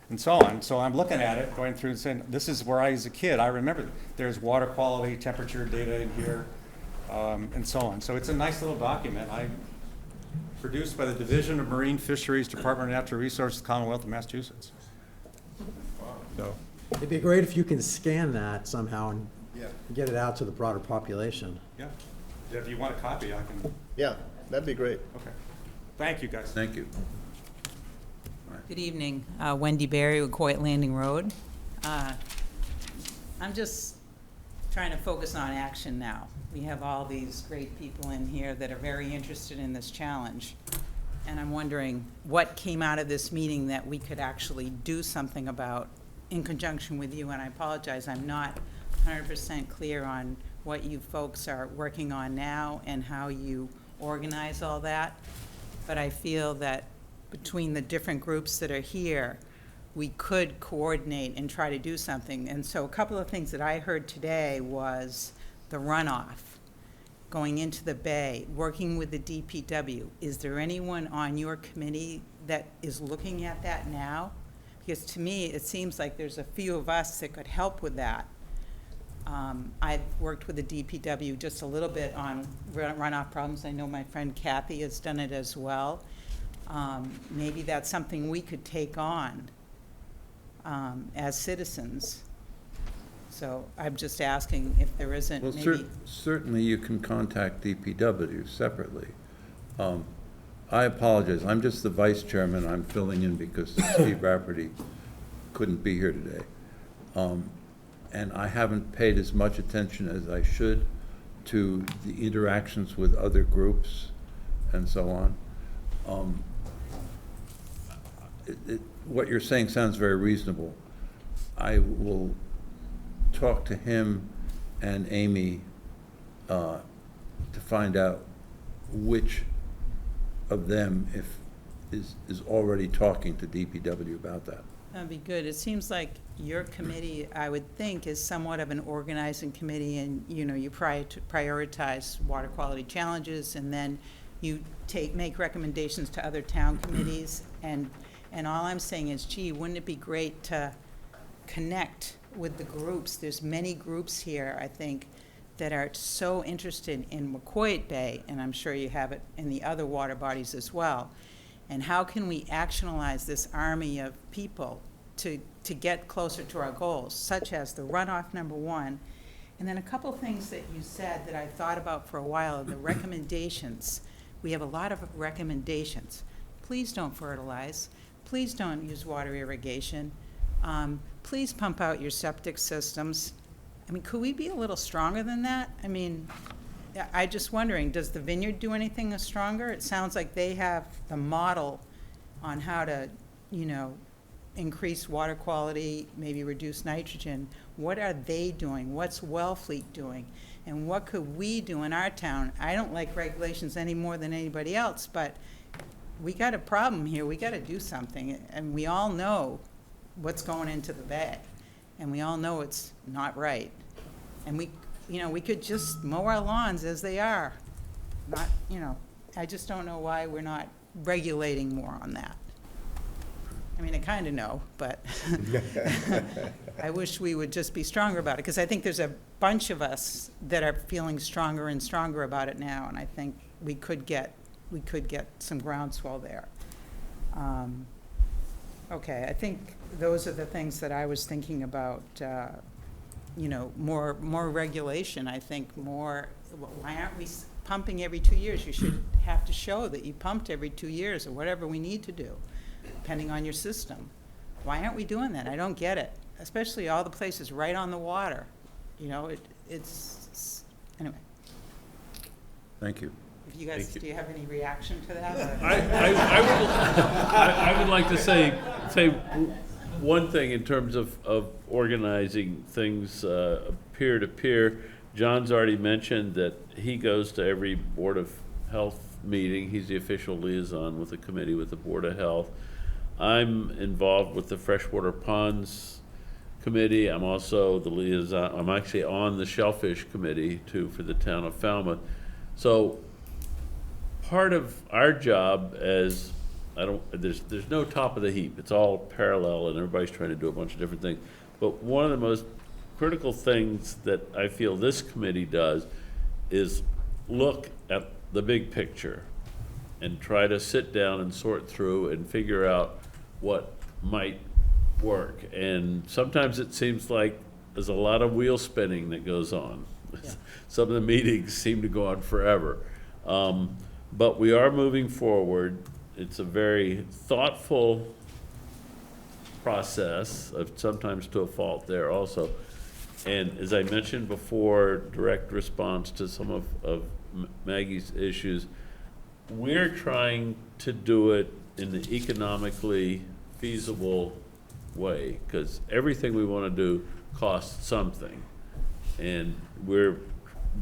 and so on. So I'm looking at it, going through and saying, this is where I was a kid. I remember there's water quality, temperature data in here, and so on. So it's a nice little document. Produced by the Division of Marine Fisheries, Department of Natural Resources, Commonwealth of Massachusetts. So, It'd be great if you can scan that somehow and get it out to the broader population. yeah. If you want a copy, I can. Yeah, that'd be great. Okay. Thank you, guys. Thank you. Good evening, Wendy Berry with Coit Landing Road. I'm just trying to focus on action now. We have all these great people in here that are very interested in this challenge. And I'm wondering what came out of this meeting that we could actually do something about in conjunction with you. And I apologize, I'm not 100% clear on what you folks are working on now and how you organize all that. But I feel that between the different groups that are here, we could coordinate and try to do something. And so a couple of things that I heard today was the runoff going into the bay, working with the DPW. Is there anyone on your committee that is looking at that now? Because to me, it seems like there's a few of us that could help with that. I've worked with the DPW just a little bit on runoff problems. I know my friend Kathy has done it as well. Maybe that's something we could take on as citizens. So I'm just asking if there isn't Well, maybe. certainly you can contact DPW separately. I apologize, I'm just the vice chairman, I'm filling in because Steve Rafferty couldn't be here today. And I haven't paid as much attention as I should to the interactions with other groups and so on. What you're saying sounds very reasonable. I will talk to him and Amy to find out which of them is already talking to DPW about that. That'd be good. It seems like your committee, I would think, is somewhat of an organizing committee, and, you know, you prioritize water quality challenges, and then you make recommendations to other town committees, and all I'm saying is, gee, wouldn't it be great to connect with the groups? There's many groups here, I think, that are so interested in Wacoit Bay, and I'm sure you have it in the other water bodies as well. And how can we actionalize this army of people to get closer to our goals, such as the runoff, number one, and then a couple things that you said that I thought about for a while, the recommendations. We have a lot of recommendations. Please don't fertilize. Please don't use water irrigation. Please pump out your septic systems. I mean, could we be a little stronger than that? I mean, I'm just wondering, does the Vineyard do anything stronger? It sounds like they have the model on how to, you know, increase water quality, maybe reduce nitrogen. What are they doing? What's Wellfleet doing? And what could we do in our town? I don't like regulations any more than anybody else, but we got a problem here. We got to do something. And we all know what's going into the bay. And we all know it's not right. And we could just mow our lawns as they are. Not, you know, I just don't know why we're not regulating more on that. I mean, I kind of know, but I wish we would just be stronger about it, because I think there's a bunch of us that are feeling stronger and stronger about it now, and I think we could get some groundswell there. Okay, I think those are the things that I was thinking about. You know, more regulation. I think more. Why aren't we pumping every 2 years? You should have to show that you pumped every 2 years, or whatever we need to do, depending on your system. Why aren't we doing that? I don't get it. Especially all the places right on the water. You know, it's anyway. Thank you. If you guys, do you have any reaction to that? Or? I would like to say one thing in terms of organizing things peer-to-peer. John's already mentioned that he goes to every Board of Health meeting. He's the official liaison with the committee with the Board of Health. I'm involved with the Freshwater Ponds Committee. I'm also the liaison. I'm actually on the Shellfish Committee too for the town of Falmouth. So part of our job as there's no top of the heap. It's all parallel, and everybody's trying to do a bunch of different things. But one of the most critical things that I feel this committee does is look at the big picture and try to sit down and sort through and figure out what might work. And sometimes it seems like there's a lot of wheel spinning that goes on. Yeah. Some of the meetings seem to go on forever. But we are moving forward. It's a very thoughtful process, sometimes to a fault there also. And as I mentioned before, direct response to some of Maggie's issues, we're trying to do it in the economically feasible way, because everything we want to do costs something. And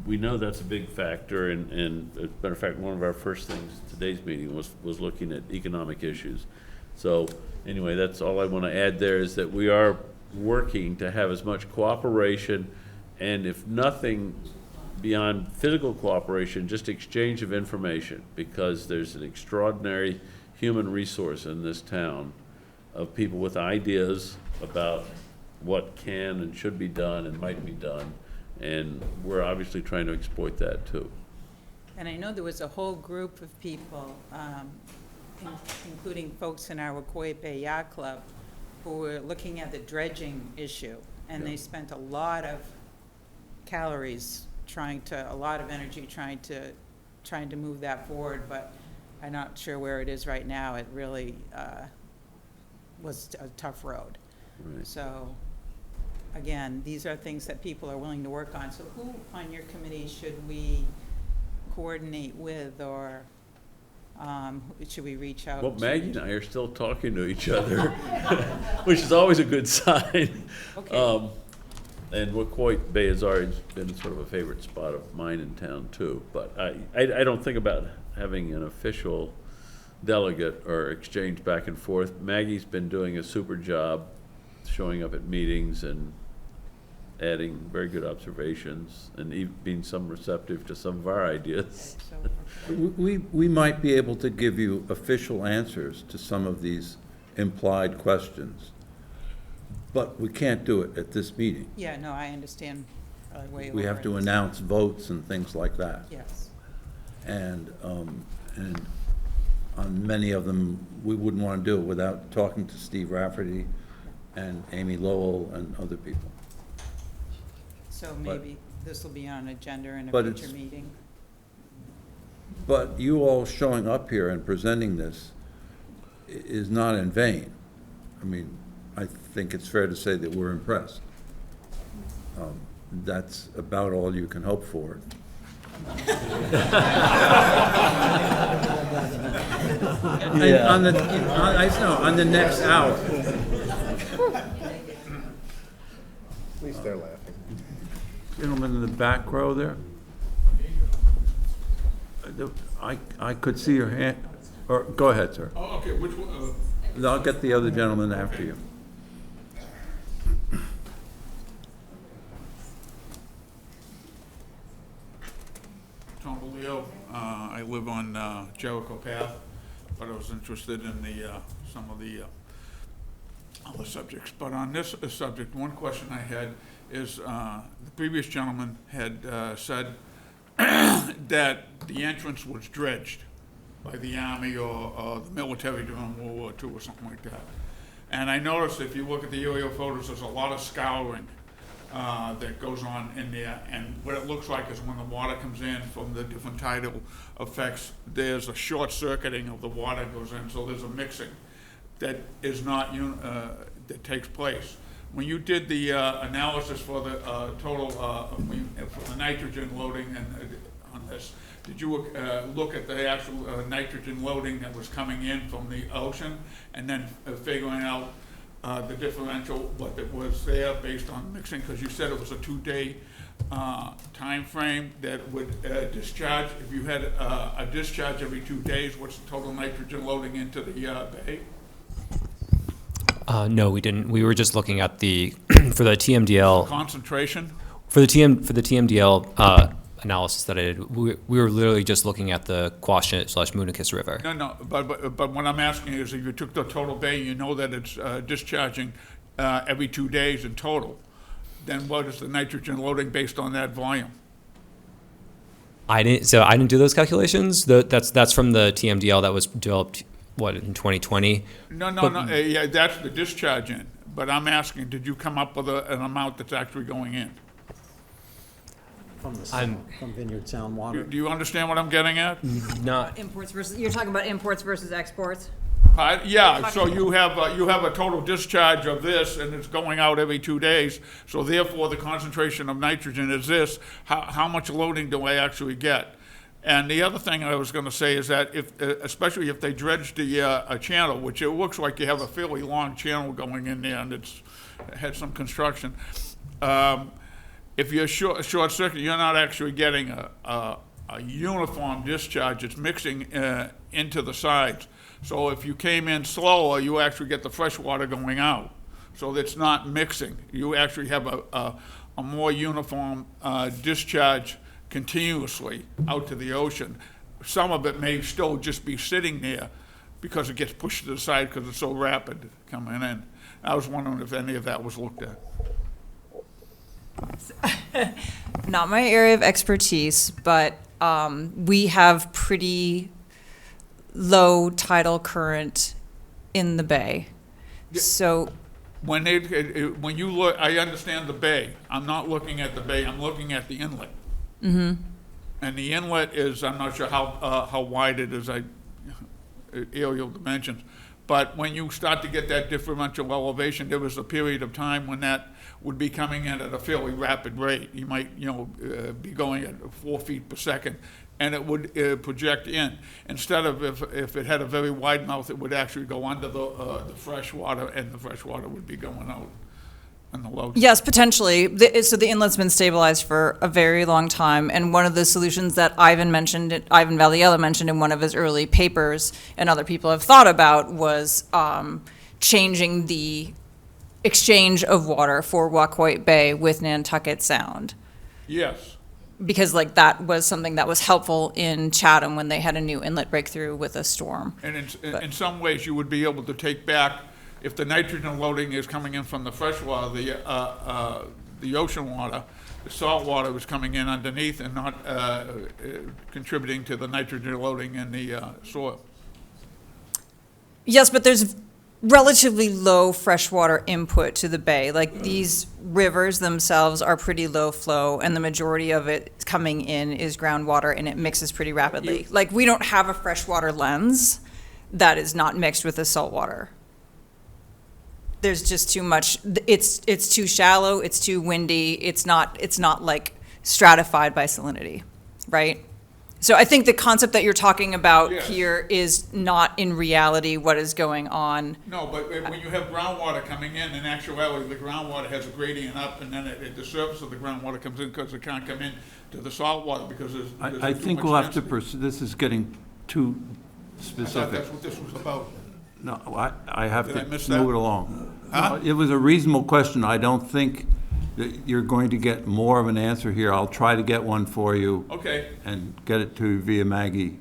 we know that's a big factor, and as a matter of fact, one of our first things today's meeting was looking at economic issues. So anyway, that's all I want to add there, is that we are working to have as much cooperation, and if nothing beyond physical cooperation, just exchange of information, because there's an extraordinary human resource in this town of people with ideas about what can and should be done and might be done, and we're obviously trying to exploit that too. And I know there was a whole group of people, including folks in our Wacoit Bay Yacht Club, who were looking at the dredging issue, and they spent a lot of calories a lot of energy trying to move that forward, but I'm not sure where it is right now. It really was a tough road. Right. So, again, these are things that people are willing to work on. So who on your committee should we coordinate with, or should we reach out? Well, Maggie and I are still talking to each other, which is always a good sign. Okay. And Wacoit Bay has already been sort of a favorite spot of mine in town too. But I don't think about having an official delegate or exchange back and forth. Maggie's been doing a super job showing up at meetings and adding very good observations and even being some receptive to some of our ideas. So, We might be able to give you official answers to some of these implied questions, but we can't do it at this meeting. yeah, no, I understand. We have to announce votes and things like that. Yes. And on many of them, we wouldn't want to do it without talking to Steve Rafferty and Amy Lowell and other people. So maybe this will be on agenda in a But future it's- meeting. But you all showing up here and presenting this is not in vain. I mean, I think it's fair to say that we're impressed. That's about all you can hope for. And on the next hour. At least they're laughing. Gentleman in the back row there? I could see your hand, or, go ahead, sir. Oh, okay, which one? I'll get the other gentleman after you. Tom Leo. I live on Jericho Path, but I was interested in some of the other subjects. But on this subject, one question I had is, the previous gentleman had said that the entrance was dredged by the Army or the military during World War II or something like that. And I noticed if you look at the aerial photos, there's a lot of scouring that goes on in there. And what it looks like is when the water comes in from the different tidal effects, there's a short circuiting of the water goes in, so there's a mixing that is not, that takes place. When you did the analysis for the total, for the nitrogen loading and on this, did you look at the actual nitrogen loading that was coming in from the ocean and then figuring out the differential, what it was there based on mixing? Because you said it was a 2-day time frame that would discharge. If you had a discharge every 2 days, what's the total nitrogen loading into the bay? No, we didn't. We were just looking at the, for the TMDL. Concentration? For the TMDL analysis that I did, we were literally just looking at the Quashnet/Municus River. No, but what I'm asking is if you took the total bay, you know that it's discharging every 2 days in total, then what is the nitrogen loading based on that volume? I didn't do those calculations. That's from the TMDL that was developed, in 2020? Yeah, that's the discharge in. But I'm asking, did you come up with an amount that's actually going in? From Vineyard Sound Water. Do you understand what I'm getting at? Not. Imports versus, you're talking about imports versus exports? Yeah, so you have a total discharge of this, and it's going out every 2 days, so therefore the concentration of nitrogen is this. How much loading do I actually get? And the other thing I was going to say is that especially if they dredged a channel, which it looks like you have a fairly long channel going in there, and it had some construction. If you're short circuit, you're not actually getting a uniform discharge. It's mixing into the sides. So if you came in slower, you actually get the fresh water going out. So it's not mixing. You actually have a more uniform discharge continuously out to the ocean. Some of it may still just be sitting there because it gets pushed to the side because it's so rapid coming in. I was wondering if any of that was looked at. Not my area of expertise, but we have pretty low tidal current in the bay. So When you look, I understand the bay. I'm not looking at the bay, I'm looking at the inlet. And the inlet is, I'm not sure how wide it is, aerial dimensions. But when you start to get that differential elevation, there was a period of time when that would be coming in at a fairly rapid rate. You might, be going at 4 feet per second, and it would project in. Instead of if it had a very wide mouth, it would actually go under the fresh water, and the fresh water would be going out in the low. yes, potentially. So the inlet's been stabilized for a very long time, and one of the solutions that Ivan Valiella mentioned in one of his early papers, and other people have thought about, was changing the exchange of water for Wacoit Bay with Nantucket Sound. Yes. Because that was something that was helpful in Chatham when they had a new inlet breakthrough with a storm. And in some ways, you would be able to take back, if the nitrogen loading is coming in from the fresh water, the ocean water, the salt water was coming in underneath and not contributing to the nitrogen loading in the soil. Yes, but there's relatively low freshwater input to the bay. These rivers themselves are pretty low flow, and the majority of it coming in is groundwater, and it mixes pretty rapidly. We don't have a freshwater lens that is not mixed with the saltwater. There's just too much. It's too shallow. It's too windy. It's not stratified by salinity, right? So I think the concept that you're talking about Yes. here is not in reality what is going on. No, but when you have groundwater coming in actuality, the groundwater has a gradient up, and then the surface of the groundwater comes in because it can't come in to the salt water because there's I too think much we'll have to density. this is getting too I thought specific. that's what this was about. No, I have Did I to miss that? move it along. Huh? It was a reasonable question. I don't think that you're going to get more of an answer here. I'll try to get one for you Okay, and get it to you via Maggie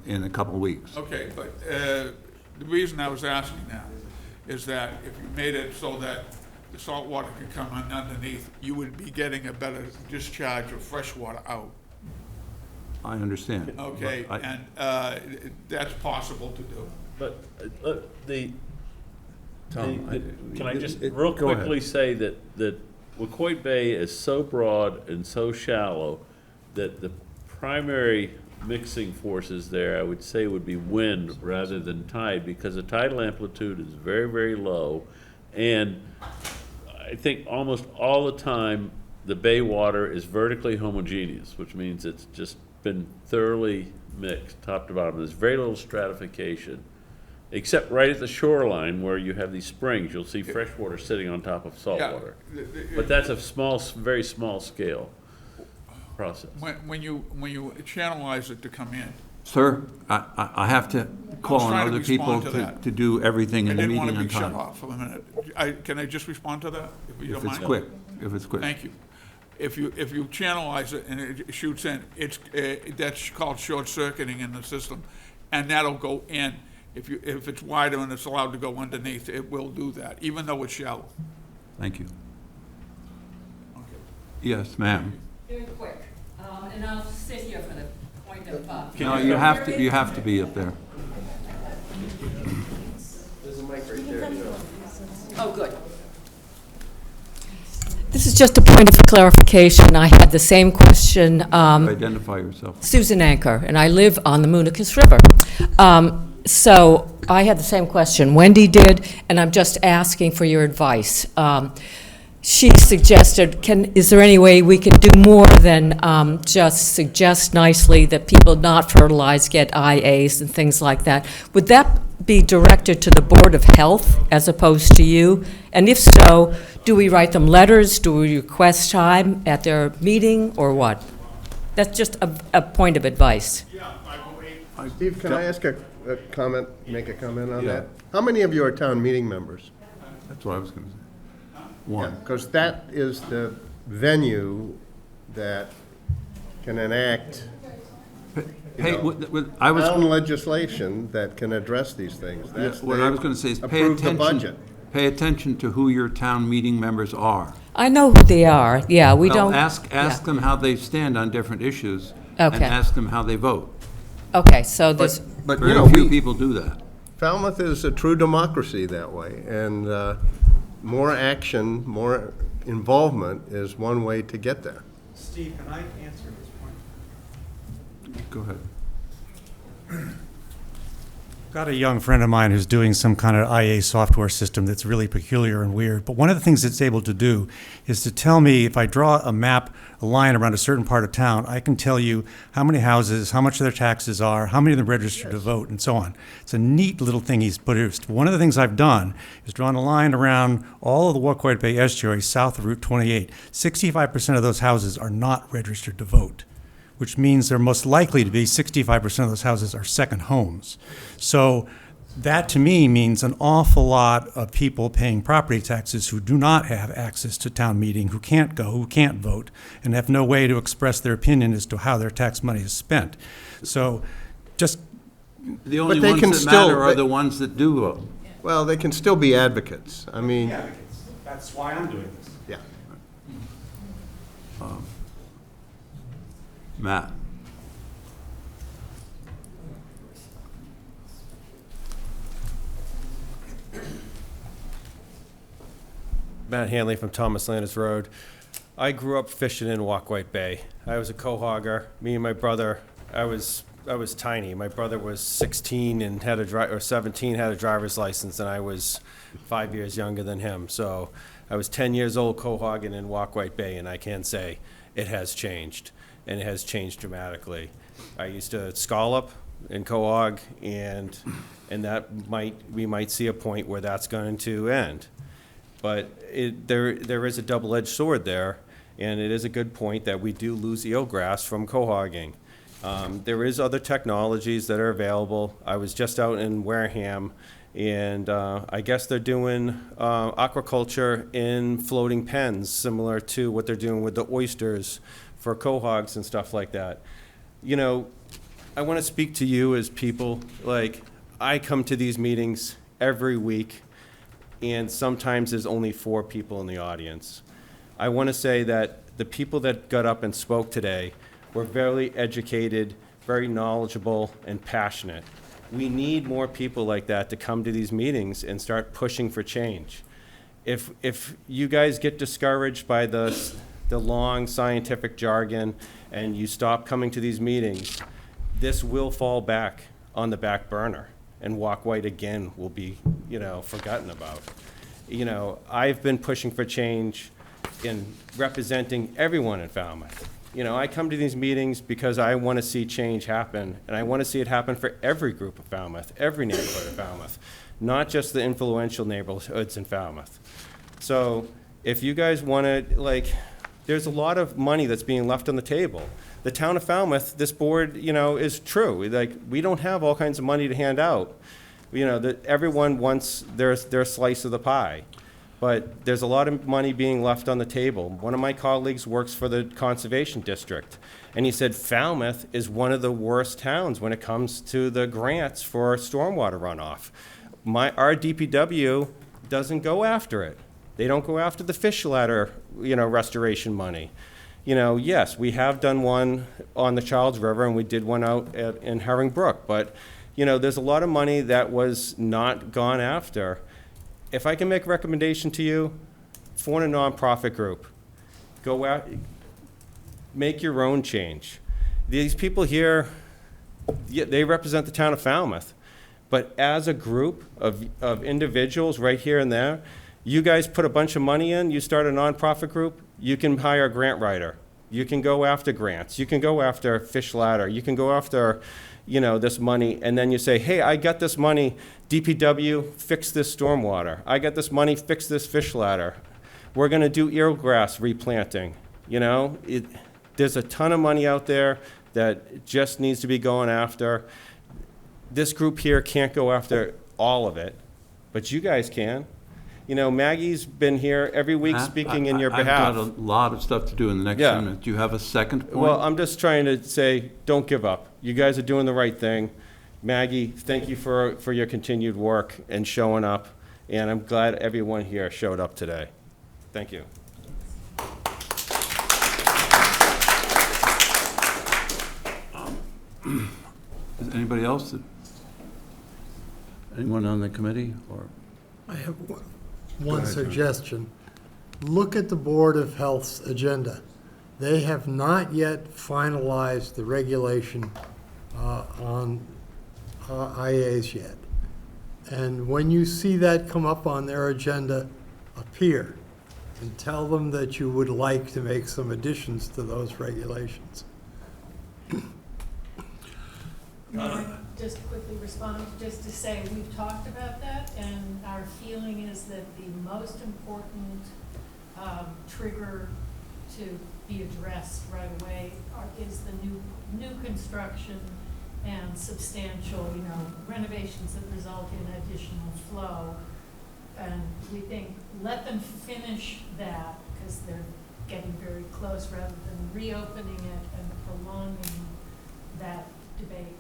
in a couple of weeks. okay, but the reason I was asking that is that if you made it so that the salt water could come on underneath, you would be getting a better discharge of fresh water out. I understand. Okay, But and that's possible to do. But Tom, can I just it- real go ahead. quickly say that Wacoit Bay is so broad and so shallow that the primary mixing forces there, I would say, would be wind rather than tide, because the tidal amplitude is very, very low. And I think almost all the time, the bay water is vertically homogeneous, which means it's just been thoroughly mixed, top to bottom. There's very little stratification, except right at the shoreline where you have these springs. You'll see fresh water sitting on top of salt Yeah, water. But that's a very small scale process. When you channelize it to come in, Sir, I have to call on trying to other people respond to that. to do everything I in the didn't meeting want to on be shut time. off for a minute. Can I just respond to that, if you If don't it's mind? quick, if it's quick. Thank you. If you channelize it and it shoots in, that's called short circuiting in the system, and that'll go in. If it's wider and it's allowed to go underneath, it will do that, even though it's shallow. Thank you. Yes, ma'am. Very quick, and I'll sit here for the point of, No, you have to be up there. oh, good. This is just a point of clarification. I had the same question, Identify yourself. Susan Anchor, and I live on the Moonicus River. So I had the same question Wendy did, and I'm just asking for your advice. She suggested, is there any way we can do more than just suggest nicely that people not fertilize, get IAs and things like that? Would that be directed to the Board of Health as opposed to you? And if so, do we write them letters? Do we request time at their meeting, or what? That's just a point of advice. Steve, can I ask a comment, make a comment on Yeah. that? How many of you are town meeting members? That's what I was going to say. One. Because that is the venue that can enact Pay, I was, town legislation that can address these things. That's what I was gonna say is pay approve the attention, budget. pay attention to who your town meeting members are. I know who they are, yeah, we Well, don't. ask yeah. them how they stand on different issues. And Okay. ask them how they vote. Okay, so there's, But, you Very know, few people do that. Falmouth is a true democracy that way, and more action, more involvement is one way to get there. Steve, can I answer this point? Go ahead. Got a young friend of mine who's doing some kind of IA software system that's really peculiar and weird. But one of the things it's able to do is to tell me if I draw a map, a line around a certain part of town, I can tell you how many houses, how much their taxes are, how many of them registered to vote, and so on. It's a neat little thing he's produced. One of the things I've done is drawn a line around all of the Waterquoit Bay estuaries south of Route 28. 65% of those houses are not registered to vote, which means they're most likely to be 65% of those houses are second homes. So that to me means an awful lot of people paying property taxes who do not have access to town meeting, who can't go, who can't vote, and have no way to express their opinion as to how their tax money is spent. So just, The only they ones can that still- matter are the ones that do vote. Well, they can still be advocates. I mean, that's why I'm doing this. yeah. Matt? Matt Hanley from Thomas Landis Road. I grew up fishing in Waterquoit Bay. I was a quahogger. Me and my brother, I was tiny. My brother was 16 and had or 17, had a driver's license, and I was 5 years younger than him. So I was 10 years old quahogging in Waterquoit Bay, and I can say it has changed, and it has changed dramatically. I used to scallop and quahog, and that we might see a point where that's going to end. But there is a double-edged sword there, and it is a good point that we do lose eelgrass from quahogging. There is other technologies that are available. I was just out in Wareham, and I guess they're doing aquaculture in floating pens, similar to what they're doing with the oysters for quahogs and stuff like that. You know, I want to speak to you as people. Like, I come to these meetings every week, and sometimes there's only 4 people in the audience. I want to say that the people that got up and spoke today were very educated, very knowledgeable, and passionate. We need more people like that to come to these meetings and start pushing for change. If you guys get discouraged by the long scientific jargon and you stop coming to these meetings, this will fall back on the back burner, and Walk White again will be, forgotten about. I've been pushing for change in representing everyone in Falmouth. I come to these meetings because I want to see change happen, and I want to see it happen for every group of Falmouth, every neighborhood of Falmouth, not just the influential neighborhoods in Falmouth. So if you guys want to, there's a lot of money that's being left on the table. The town of Falmouth, this board, is true. We don't have all kinds of money to hand out. That everyone wants their slice of the pie. But there's a lot of money being left on the table. One of my colleagues works for the Conservation District, and he said Falmouth is one of the worst towns when it comes to the grants for stormwater runoff. Our DPW doesn't go after it. They don't go after the fish ladder, restoration money. Yes, we have done one on the Childs River, and we did one out in Herring Brook, but, there's a lot of money that was not gone after. If I can make a recommendation to you, form a nonprofit group. Go out, make your own change. These people here, they represent the town of Falmouth, but as a group of individuals right here and there, you guys put a bunch of money in, you start a nonprofit group, you can hire a grant writer. You can go after grants. You can go after fish ladder. You can go after, this money, and then you say, hey, I got this money, DPW, fix this stormwater. I got this money, fix this fish ladder. We're gonna do eelgrass replanting. There's a ton of money out there that just needs to be going after. This group here can't go after all of it, but you guys can. You know, Maggie's been here every week speaking in your behalf. I've got a lot of stuff to do in the next Yeah. 10 minutes. Do you have a second point? Well, I'm just trying to say, don't give up. You guys are doing the right thing. Maggie, thank you for your continued work and showing up, and I'm glad everyone here showed up today. Thank you. Is anybody else? Anyone on the committee or? I have one suggestion. Look at the Board of Health's agenda. They have not yet finalized the regulation on IAs yet. And when you see that come up on their agenda, appear and tell them that you would like to make some additions to those regulations. May I just quickly respond, just to say, we've talked about that, and our feeling is that the most important trigger to be addressed right away is the new construction and substantial, renovations that result in additional flow. And we think, let them finish that, because they're getting very close, rather than reopening it and prolonging that debate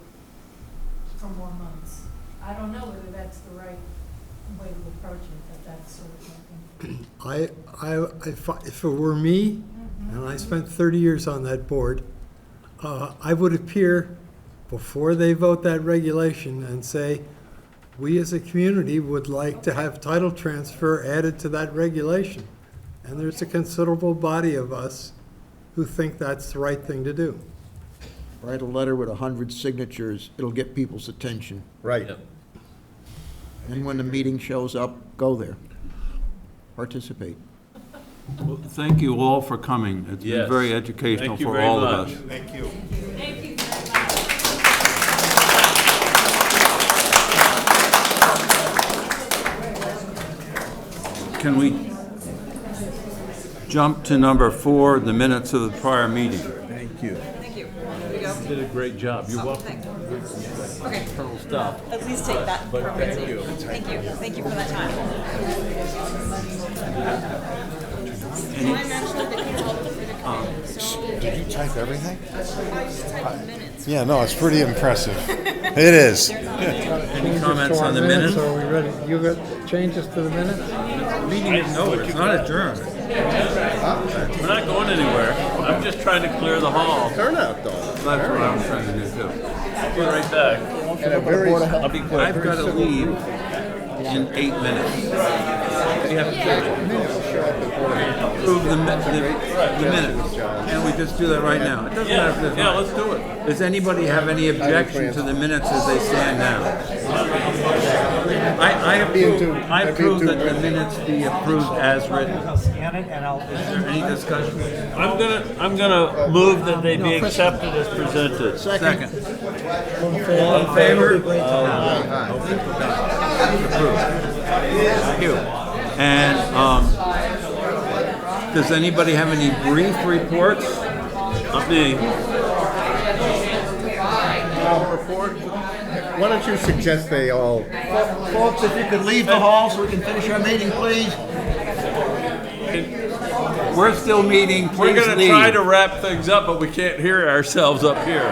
for more months. I don't know whether that's the right way to approach it, but that's sort of thinking. If it were me, and I spent 30 years on that board, I would appear before they vote that regulation and say, we as a community would like to have title transfer added to that regulation. And there's a considerable body of us who think that's the right thing to do. Write a letter with 100 signatures, it'll get people's attention. Right. And when the meeting shows up, go there. Participate. Well, thank you all for coming. It's been Yes. very educational Thank you for very all much. of us. Thank you. Thank you very much. Can we jump to number 4, the minutes of the prior meeting? Thank you. Thank you. Here we go. You did a great job. You're welcome. Thank you. Okay, Colonel Stuff. at least take that permanency. Thank you. Thank you for that time. Did you type everything? I just typed minutes. Yeah, no, it's pretty impressive. It is. Any comments on the minutes? Are we ready? You got changes to the minutes? Meeting is over, it's not adjourned. We're not going anywhere. I'm just trying to clear the hall. Turnout, though. That's what I'm trying to do too. I'll be right back. And a very, I'll be quick. I've got to leave in 8 minutes. We have to approve the minutes. Can we just do that right now? It doesn't matter if there's Yeah, not. let's do it. Does anybody have any objection to the minutes as they stand now? I approve that the minutes be approved as written. Is there any discussion? I'm gonna move that they be accepted as presented. Second. All in favor? Approved. Thank you. And, does anybody have any brief reports? Not me. report. Why don't you suggest they all? Folks, if you could leave the hall so we can finish our meeting, please. We're still meeting, please We're gonna leave. try to wrap things up, but we can't hear ourselves up here.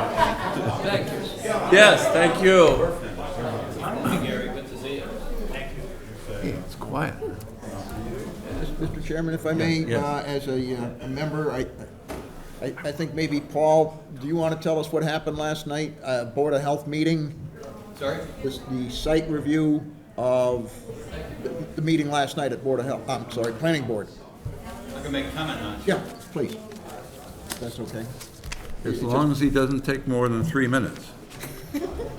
Yes, thank you. It's quiet. Mr. Chairman, if I may, Yes. as a member, I think maybe, Paul, do you want to tell us what happened last night, Board of Health meeting? Sorry? The site review of the meeting last night at Board of Health, I'm sorry, Planning Board. I can make a comment on it. Yeah, please. That's okay. As long as he doesn't take more than 3 minutes.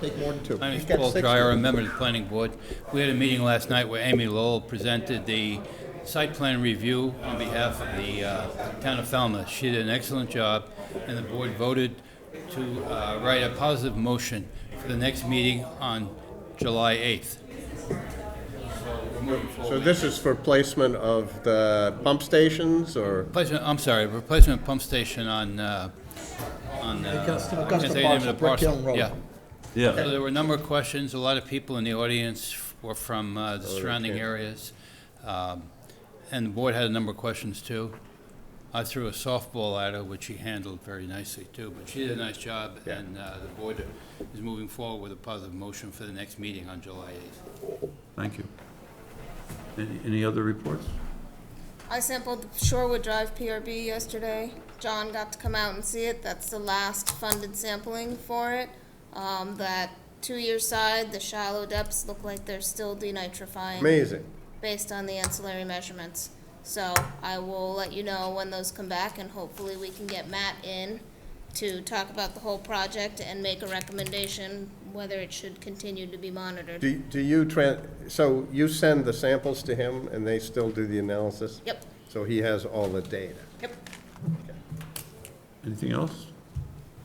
Take more than two. My name He's is got Paul 6 Dreyer, minutes. a member of the Planning Board. We had a meeting last night where Amy Lowell presented the site plan review on behalf of the town of Falmouth. She did an excellent job, and the board voted to write a positive motion for the next meeting on July 8th. So this is for placement of the pump stations, or? Replacement pump station on I can't say the name of the Brick Hill parcel. Road. Yeah. Yeah. So there were a number of questions. A lot of people in the audience were from the surrounding areas. And the board had a number of questions too. I threw a softball at her, which she handled very nicely too, but she did a nice job, and the board is moving forward with a positive motion for the next meeting on July 8th. Thank you. Any other reports? I sampled Shorewood Drive PRB yesterday. John got to come out and see it. That's the last funded sampling for it. That 2-year side, the shallow depths look like they're still denitrifying. Amazing. Based on the ancillary measurements. So I will let you know when those come back, and hopefully we can get Matt in to talk about the whole project and make a recommendation whether it should continue to be monitored. Do you, so you send the samples to him and they still do the analysis? Yep. So he has all the data? Yep. Anything else?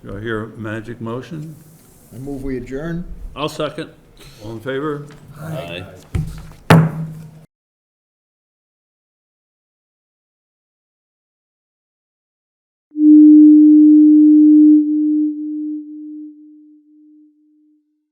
Do I hear a magic motion? I move we adjourn. I'll second. All in favor? Aye.